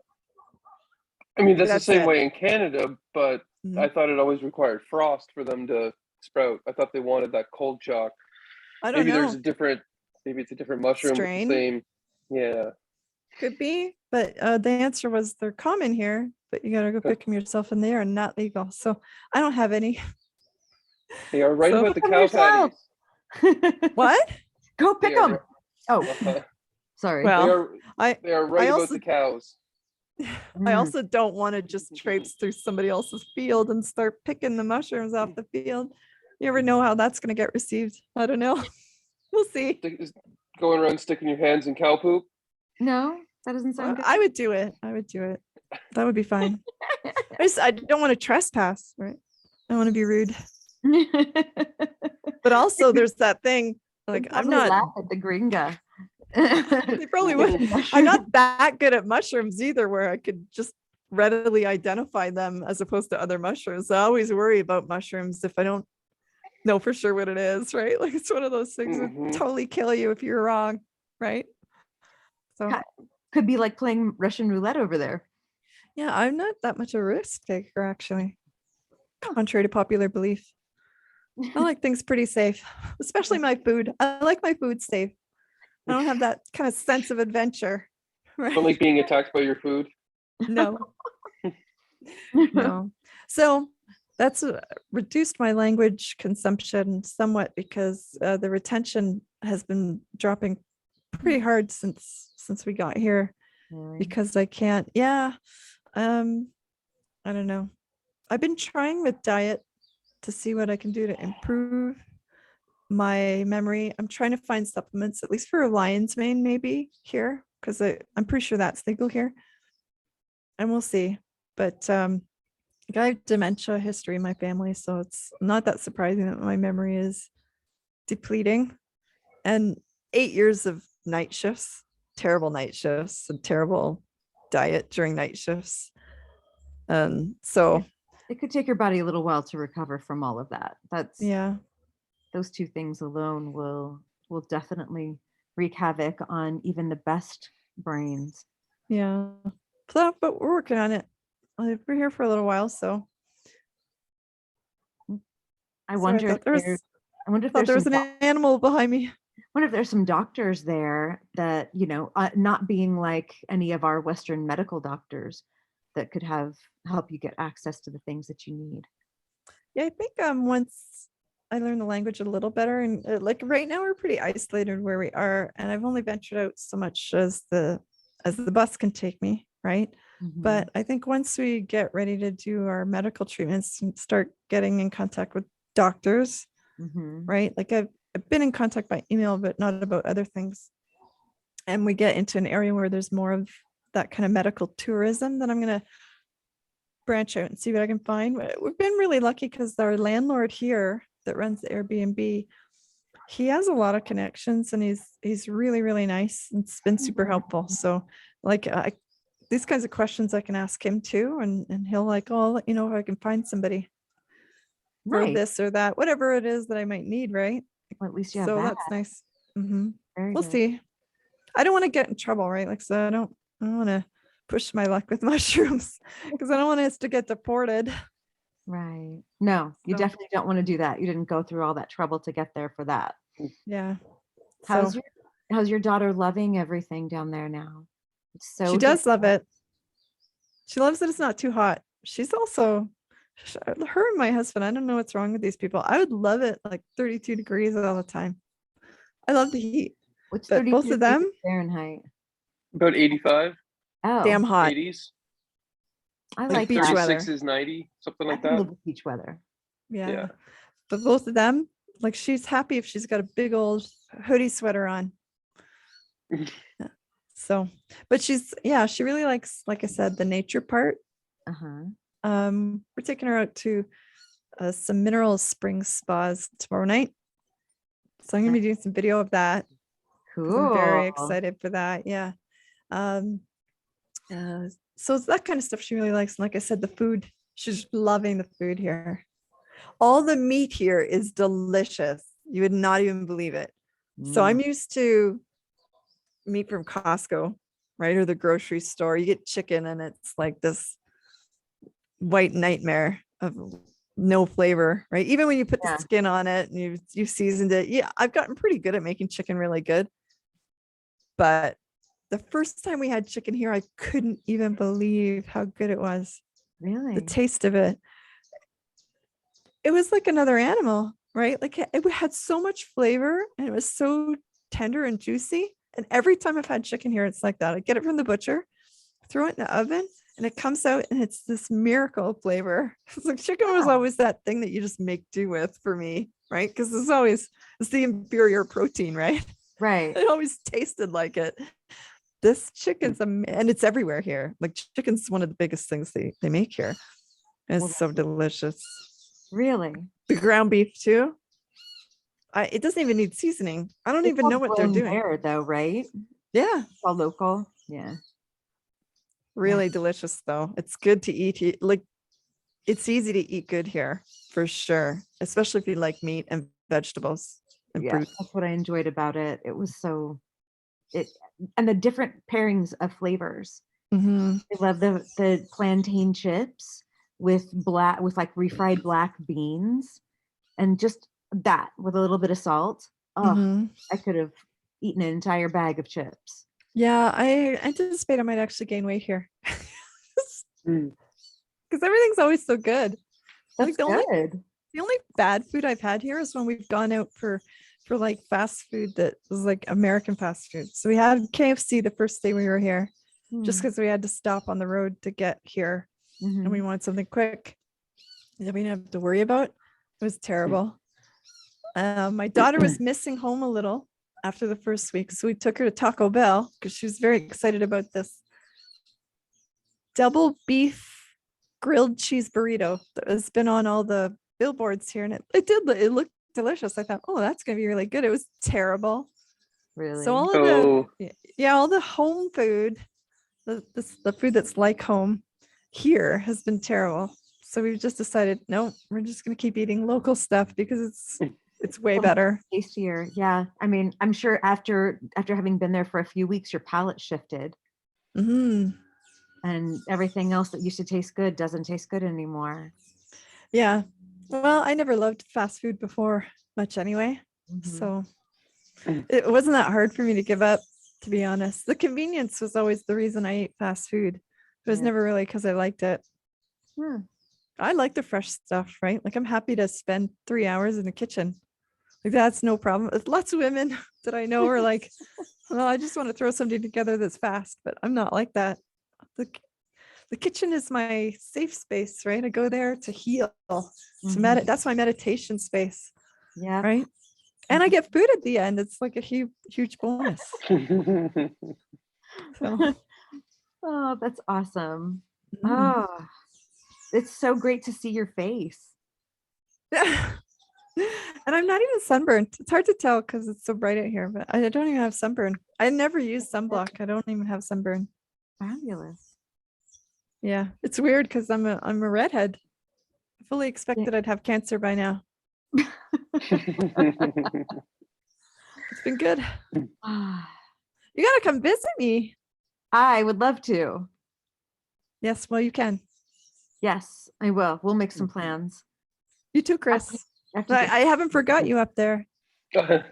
I mean, that's the same way in Canada, but I thought it always required frost for them to sprout. I thought they wanted that cold shock. I don't know. Maybe it's a different mushroom. Strain? Same. Yeah. Could be, but the answer was they're common here, but you got to go pick them yourself, and they are not legal. So I don't have any. They are right about the cow patties. What? Go pick them. Oh, sorry. Well, they are right about the cows. I also don't want to just traipse through somebody else's field and start picking the mushrooms off the field. You ever know how that's going to get received? I don't know. We'll see. Going around sticking your hands in cow poop? No, that doesn't sound good. I would do it. That would be fine. I don't want to trespass, right? I want to be rude. But also there's that thing, like, I'm not laugh at the gringa. They probably would. I'm not that good at mushrooms either, where I could just readily identify them as opposed to other mushrooms. I always worry about mushrooms if I don't know for sure what it is, right? Like, it's one of those things that totally kill you if you're wrong, right? So could be like playing Russian roulette over there. Yeah, I'm not that much of a risk taker, actually, contrary to popular belief. I like things pretty safe, especially my food. I like my food safe. I don't have that kind of sense of adventure. Right? Don't like being attacked by your food. No. No. So that's reduced my language consumption somewhat because the retention has been dropping pretty hard since we got here. Really? Because I can't. Yeah. I don't know. I've been trying with diet to see what I can do to improve my memory. I'm trying to find supplements, at least for lion's mane, maybe here, because I'm pretty sure that's legal here. And we'll see. But I have dementia history in my family, so it's not that surprising that my memory is depleting. And 8 years of night shifts, terrible night shifts, and terrible diet during night shifts. So it could take your body a little while to recover from all of that. Yeah. Those two things alone will definitely wreak havoc on even the best brains. Yeah. So, but we're working on it. We're here for a little while, so I wonder if there's an animal behind me. I wonder if there's some doctors there that, not being like any of our Western medical doctors, that could help you get access to the things that you need. Yeah, I think once I learned the language a little better, and like right now we're pretty isolated where we are, and I've only ventured out so much as the bus can take me, right? Mm-hmm. But I think once we get ready to do our medical treatments and start getting in contact with doctors, mm-hmm. right? Like I've been in contact by email, but not about other things. And we get into an area where there's more of that kind of medical tourism, that I'm going to branch out and see what I can find. We've been really lucky because our landlord here that runs the Airbnb, he has a lot of connections, and he's really, really nice, and it's been super helpful. So like these kinds of questions I can ask him too, and he'll like, oh, I'll let you know if I can find somebody for this or that, whatever it is that I might need, right? Well, at least you have so that. That's nice. Mm-hmm. We'll good. See. I don't want to get in trouble, right? Like, so I don't want to push my luck with mushrooms because I don't want us to get deported. Right. No, you definitely don't want to do that. You didn't go through all that trouble to get there for that. Yeah. How's your daughter loving everything down there now? She does love it. She loves that it's not too hot. She's also, her and my husband, I don't know what's wrong with these people. I would love it like 32 degrees all the time. I love the heat. What's 32 both of them Fahrenheit? About 85. Oh, damn hot. 80s. I like beach 36 weather. is 90, something like I that. live with beach weather. Yeah. But both of them, like, she's happy if she's got a big old hoodie sweater on. So, but she really likes, like I said, the nature part. We're taking her out to some mineral spring spas tomorrow night. So I'm gonna be doing some video of that. Cool. I'm very excited for that. Yeah. So it's that kind of stuff she really likes. And like I said, the food, she's loving the food here. All the meat here is delicious. You would not even believe it. So I'm used to meat from Costco, right? Or the grocery store. You get chicken and it's like this white nightmare of no flavor, right? Even when you put the skin on it and you've seasoned it. Yeah, I've gotten pretty good at making chicken really good. But the first time we had chicken here, I couldn't even believe how good it was. Really? The taste of it. It was like another animal, right? Like it had so much flavor and it was so tender and juicy. And every time I've had chicken here, it's like that. I get it from the butcher, throw it in the oven, and it comes out and it's this miracle flavor. It's like chicken was always that thing that you just make do with for me, right? Because it's the inferior protein, right? Right. It always tasted like it. This chicken's and it's everywhere here. Like chicken's one of the biggest things they make here. It's so delicious. Really? The ground beef too. It doesn't even need seasoning. I don't even know what they're doing there, though, right? Yeah. It's all local. Yeah. Really delicious though. It's good to eat. Like it's easy to eat good here for sure, especially if you like meat and vegetables and fruit. That's what I enjoyed about it. It was and the different pairings of flavors. Mm-hmm. I love the plantain chips with like refried black beans and just that with a little bit of salt. Oh, I could have eaten an entire bag of chips. Yeah, I anticipate I might actually gain weight here. Because everything's always so good. That's good. The only bad food I've had here is when we've gone out for like fast food that was like American fast food. So we had KFC the first day we were here, just because we had to stop on the road to get here, and we wanted something quick that we didn't have to worry about. It was terrible. My daughter was missing home a little after the first week, so we took her to Taco Bell because she was very excited about this double beef grilled cheese burrito that has been on all the billboards here, and it looked delicious. I thought, oh, that's gonna be really good. It was terrible. Really? So all the home food, the food that's like home here has been terrible. So we've just decided, no, we're just gonna keep eating local stuff because it's way better. Tastier. Yeah. I mean, I'm sure after having been there for a few weeks, your palate shifted. And everything else that used to taste good doesn't taste good anymore. Yeah. Well, I never loved fast food before much anyway. So it wasn't that hard for me to give up, to be honest. The convenience was always the reason I ate fast food. It was never really because I liked it. I like the fresh stuff, right? Like I'm happy to spend 3 hours in the kitchen. Like that's no problem. Lots of women that I know are like, well, I just want to throw something together that's fast, but I'm not like that. The kitchen is my safe space, right? I go there to heal, to that's my meditation space. Yeah. Right. And I get food at the end. It's like a huge bonus. So. Oh, that's awesome. Oh, it's so great to see your face. Yeah. And I'm not even sunburned. It's hard to tell because it's so bright out here, but I don't even have sunburn. I never use sunblock. I don't even have sunburn. Fabulous. Yeah, it's weird because I'm a redhead. I fully expected I'd have cancer by now. It's been good. You gotta come visit me. I would love to. Yes, well, you can. Yes, I will. We'll make some plans. You too, Chris. I haven't forgot you up there. Yeah,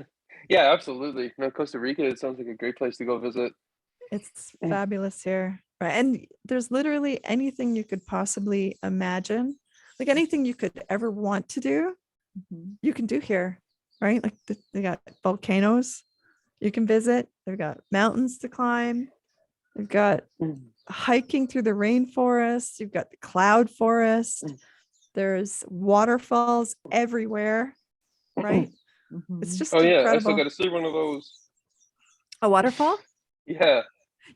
absolutely. No, Costa Rica, it sounds like a great place to go visit. It's fabulous here. Right. And there's literally anything you could possibly imagine, like anything you could ever want to do, you can do here, right? Like they got volcanoes you can visit. They've got mountains to climb. They've got hiking through the rainforest. You've got the cloud forest. There's waterfalls everywhere, right? It's just incredible. I still got to see one of those. A waterfall? Yeah.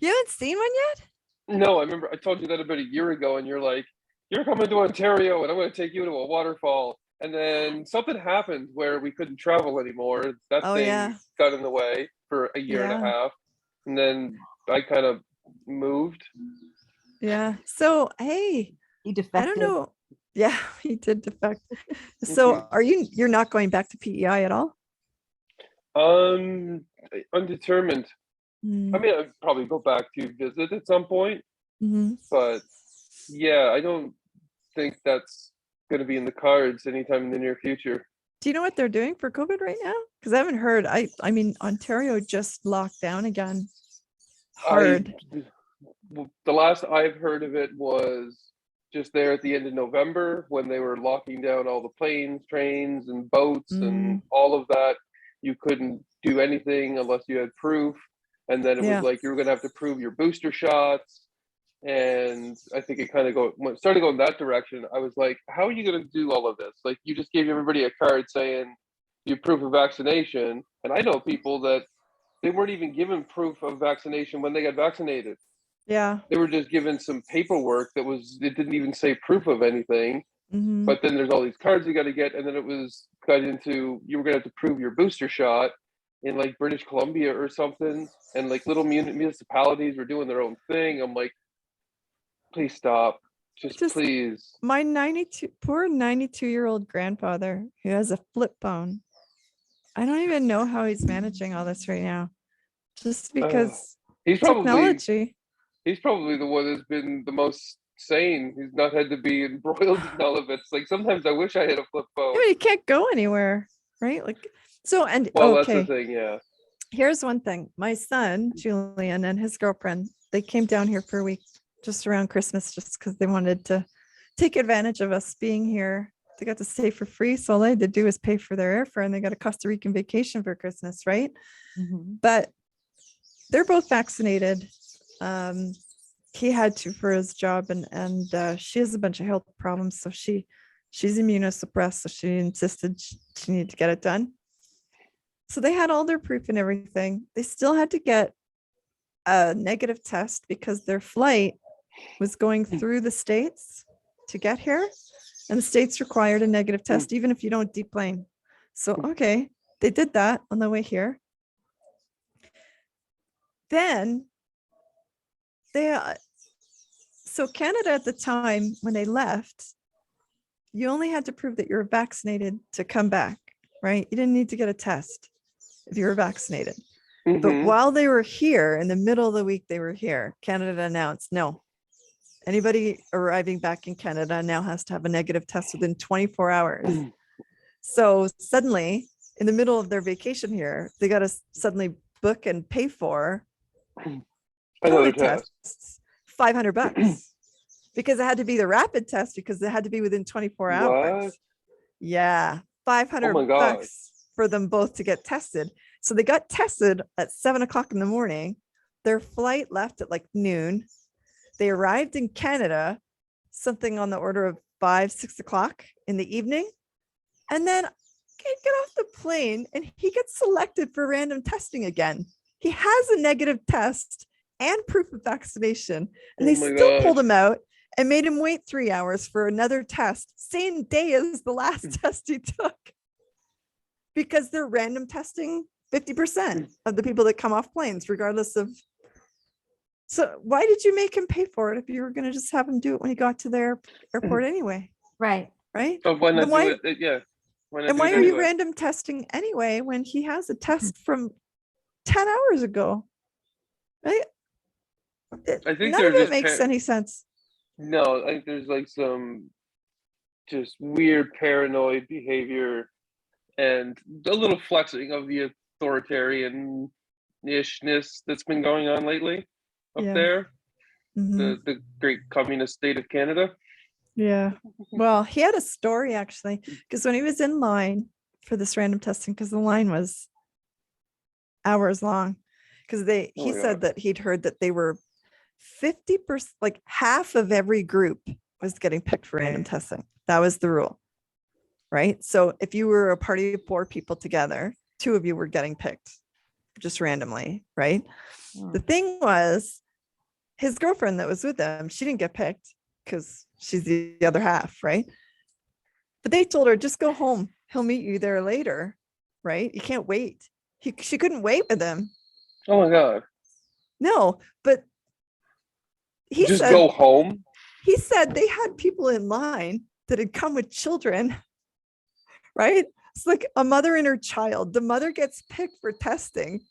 You haven't seen one yet? No, I remember I told you that about a year ago, and you're like, you're coming to Ontario, and I'm going to take you to a waterfall. And then something happened where we couldn't travel anymore. That thing got in the way for a year and a half. And then I kind of moved. Yeah. So, hey, you defected. I don't know. Yeah, he did defect. So you're not going back to PEI at all? Undetermined. I mean, I'd probably go back to visit at some point, but yeah, I don't think that's going to be in the cards anytime in the near future. Do you know what they're doing for COVID right now? Because I haven't heard. I mean, Ontario just locked down again. Hard. The last I've heard of it was just there at the end of November when they were locking down all the planes, trains, and boats and all of that. You couldn't do anything unless you had proof. And then it was like you were going to have to prove your booster shots. And I think it kind of started going that direction. I was like, how are you going to do all of this? Like, you just gave everybody a card saying you have proof of vaccination. And I know people that they weren't even given proof of vaccination when they got vaccinated. Yeah. They were just given some paperwork it didn't even say proof of anything. But then there's all these cards you got to get. And then it was got into, you were going to have to prove your booster shot in like British Columbia or something. And like little municipalities were doing their own thing. I'm like, please stop. Just please. My 92-year-old grandfather who has a flip phone. I don't even know how he's managing all this right now. Just because he's technology. He's probably the one that's been the most sane. He's not had to be embroiled in all of it. It's like sometimes I wish I had a flip phone. Yeah, you can't go anywhere, right? Like so. And Well, okay, that's the thing. Yeah. here's one thing. My son Julian and his girlfriend, they came down here for a week just around Christmas, just because they wanted to take advantage of us being here. They got to stay for free, so all they had to do was pay for their airfare, and they got a Costa Rican vacation for Christmas, right? Mm-hmm. But they're both vaccinated. He had to for his job, and she has a bunch of health problems, so she's immunosuppressed, so she insisted she needed to get it done. So they had all their proof and everything. They still had to get a negative test because their flight was going through the States to get here, and the States required a negative test even if you don't deplane. So okay, they did that on the way here. Then so Canada at the time when they left, you only had to prove that you were vaccinated to come back, right? You didn't need to get a test if you were vaccinated. Mm-hmm. But while they were here, in the middle of the week they were here, Canada announced, no, anybody arriving back in Canada now has to have a negative test within 24 hours. So suddenly, in the middle of their vacation here, they got to suddenly book and pay for Another COVID test. tests, $500, because it had to be the rapid test because it had to be within 24 hours. What? Yeah, $500 Oh my God. for them both to get tested. So they got tested at 7:00 in the morning. Their flight left at like noon. They arrived in Canada, something on the order of 5-6 o'clock in the evening. And then get off the plane and he gets selected for random testing again. He has a negative test and proof of vaccination. And they still pulled him out and made him wait 3 hours for another test, same day as the last test he took. Because they're random testing 50% of the people that come off planes, regardless of. So why did you make him pay for it if you were going to just have him do it when he got to their airport anyway? Right. Right. But why not do it? Yeah. And why are you random testing anyway when he has a test from 10 hours ago? Right. I think none of it makes any sense. No, I think there's like some just weird paranoid behavior and a little flexing of the authoritarian-ishness that's been going on lately up there. Mm-hmm. The great communist state of Canada. Yeah. Well, he had a story actually, because when he was in line for this random testing, because the line was hours long, because he said that he'd heard that they were 50%, like half of every group was getting picked for random testing. That was the rule, right? So if you were a party of 4 people together, 2 of you were getting picked just randomly, right? The thing was, his girlfriend that was with him, she didn't get picked because she's the other half, right? But they told her, just go home. He'll meet you there later, right? You can't wait. She couldn't wait with him. Oh my God. No, but he just said, go home. He said they had people in line that had come with children, right? It's like a mother and her child. The mother gets picked for testing.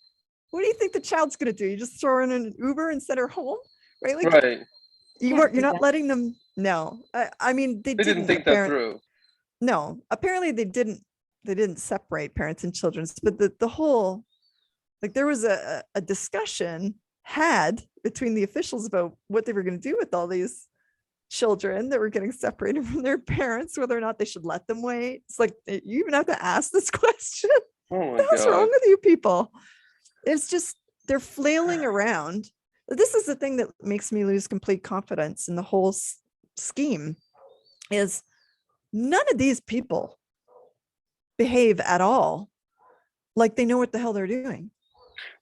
What do you think the child's going to do? You just throw her in an Uber and send her home, right? Like, right. You're not letting them. No, I mean they didn't think that through. No, apparently they didn't separate parents and children, but the whole, like, there was a discussion had between the officials about what they were going to do with all these children that were getting separated from their parents, whether or not they should let them wait. It's like, you even have to ask this question. What the hell's wrong with you people? It's just, they're flailing around. This is the thing that makes me lose complete confidence in the whole scheme, is none of these people behave at all like they know what the hell they're doing,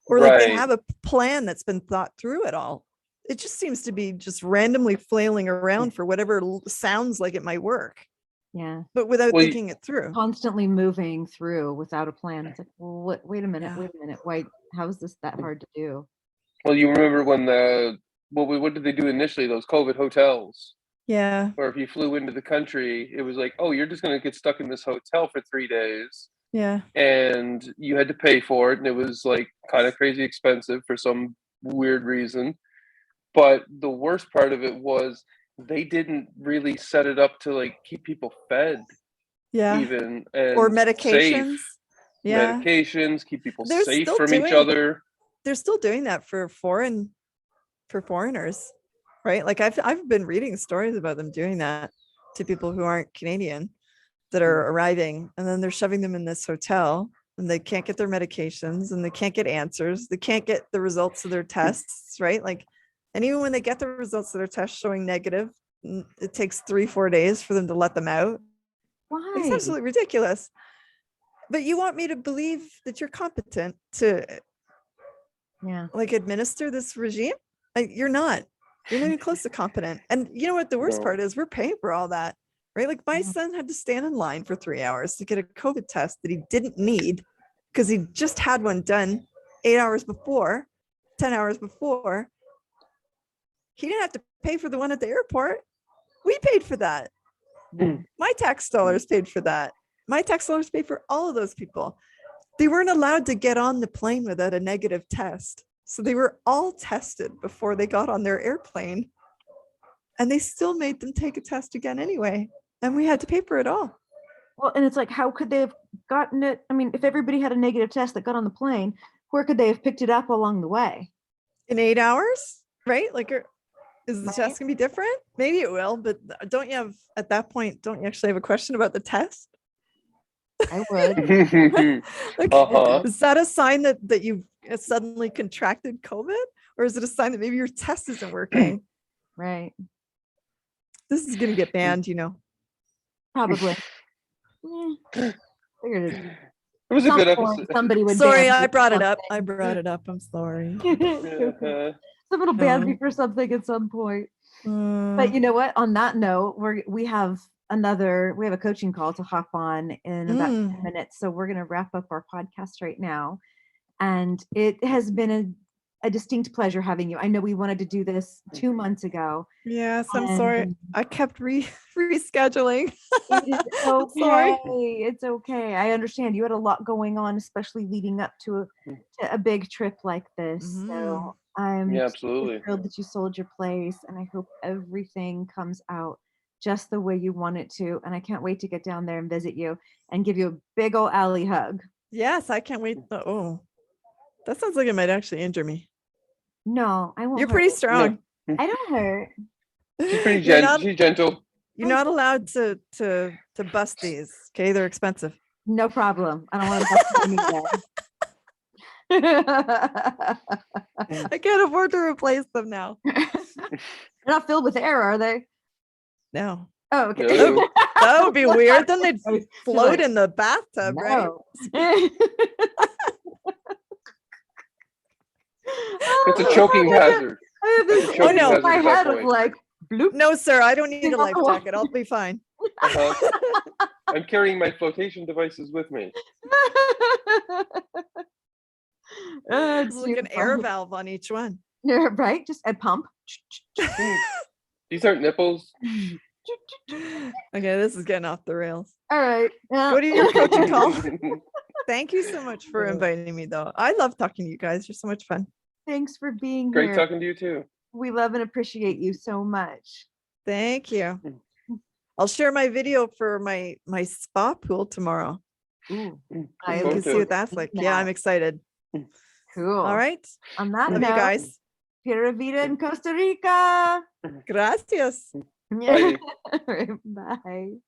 or like they have a plan that's been thought through at all. It just seems to be just randomly flailing around for whatever sounds like it might work. Yeah. But without thinking it through. Constantly moving through without a plan. It's like, well, wait a minute. Why, how is this that hard to do? Well, you remember when what did they do initially? Those COVID hotels. Yeah. Where if you flew into the country, it was like, oh, you're just going to get stuck in this hotel for 3 days. Yeah. And you had to pay for it. And it was like kind of crazy expensive for some weird reason. But the worst part of it was they didn't really set it up to like keep people fed, even, and or medications. safe. Medications, keep people They're safe still from each other. They're still doing that for foreigners, right? Like I've been reading stories about them doing that to people who aren't Canadian that are arriving, and then they're shoving them in this hotel, and they can't get their medications, and they can't get answers, they can't get the results of their tests, right? Like, and even when they get the results of their tests showing negative, it takes 3-4 days for them to let them out. Why? It's absolutely ridiculous. But you want me to believe that you're competent to like administer this regime? You're not. You're not even close to competent. And you know what the worst part is? We're paying for all that, right? Like my son had to stand in line for 3 hours to get a COVID test that he didn't need because he just had one done 8 hours before, 10 hours before. He didn't have to pay for the one at the airport. We paid for that. My tax dollars paid for that. My tax dollars paid for all of those people. They weren't allowed to get on the plane without a negative test. So they were all tested before they got on their airplane. And they still made them take a test again anyway. And we had to pay for it all. Well, and it's like, how could they have gotten it? I mean, if everybody had a negative test that got on the plane, where could they have picked it up along the way? In 8 hours, right? Like, is the test gonna be different? Maybe it will, but don't you have, at that point, don't you actually have a question about the test? I would. Like, is that a sign that you suddenly contracted COVID? Or is it a sign that maybe your test isn't working? Right. This is going to get banned, you know. Probably. Figured it was a good episode. Somebody would sorry, ban I brought it up. I'm sorry. Someone will ban me for something at some point. But you know what? On that note, we have a coaching call to hop on in about 10 minutes. So we're going to wrap up our podcast right now. And it has been a distinct pleasure having you. I know we wanted to do this 2 months ago. Yes, I'm sorry. I kept rescheduling. It's okay. Sorry. It's okay. I understand you had a lot going on, especially leading up to a big trip like this. So I'm absolutely thrilled that you sold your place, and I hope everything comes out just the way you want it to. And I can't wait to get down there and visit you and give you a big old Alli hug. Yes, I can't wait. That sounds like it might actually injure me. No, I won't. You're pretty strong. No. I don't hurt. She's pretty gentle. She's gentle. You're not allowed to bust these. Okay, they're expensive. No problem. I don't want to bust them. I can't afford to replace them now. They're not filled with air, are they? No. Oh, okay. No. That would be weird. Then they'd float in the bathtub, right? It's a choking hazard. I have this in my head of like, bloop. No, sir, I don't need a life jacket. I'll be fine. I'm carrying my flotation devices with me. It's like an air valve on each one. Yeah, right? Just a pump. These aren't nipples. Okay, this is getting off the rails. All right. Go to your coaching call. Thank you so much for inviting me, though. I love talking to you guys. You're so much fun. Thanks for being here. Great talking to you too. We love and appreciate you so much. Thank you. I'll share my video for my spa pool tomorrow. Ooh, you can see what that's like. Yeah, I'm excited. Cool. All right. On that note, you guys. Pura vida in Costa Rica. Gracias. Bye. Bye.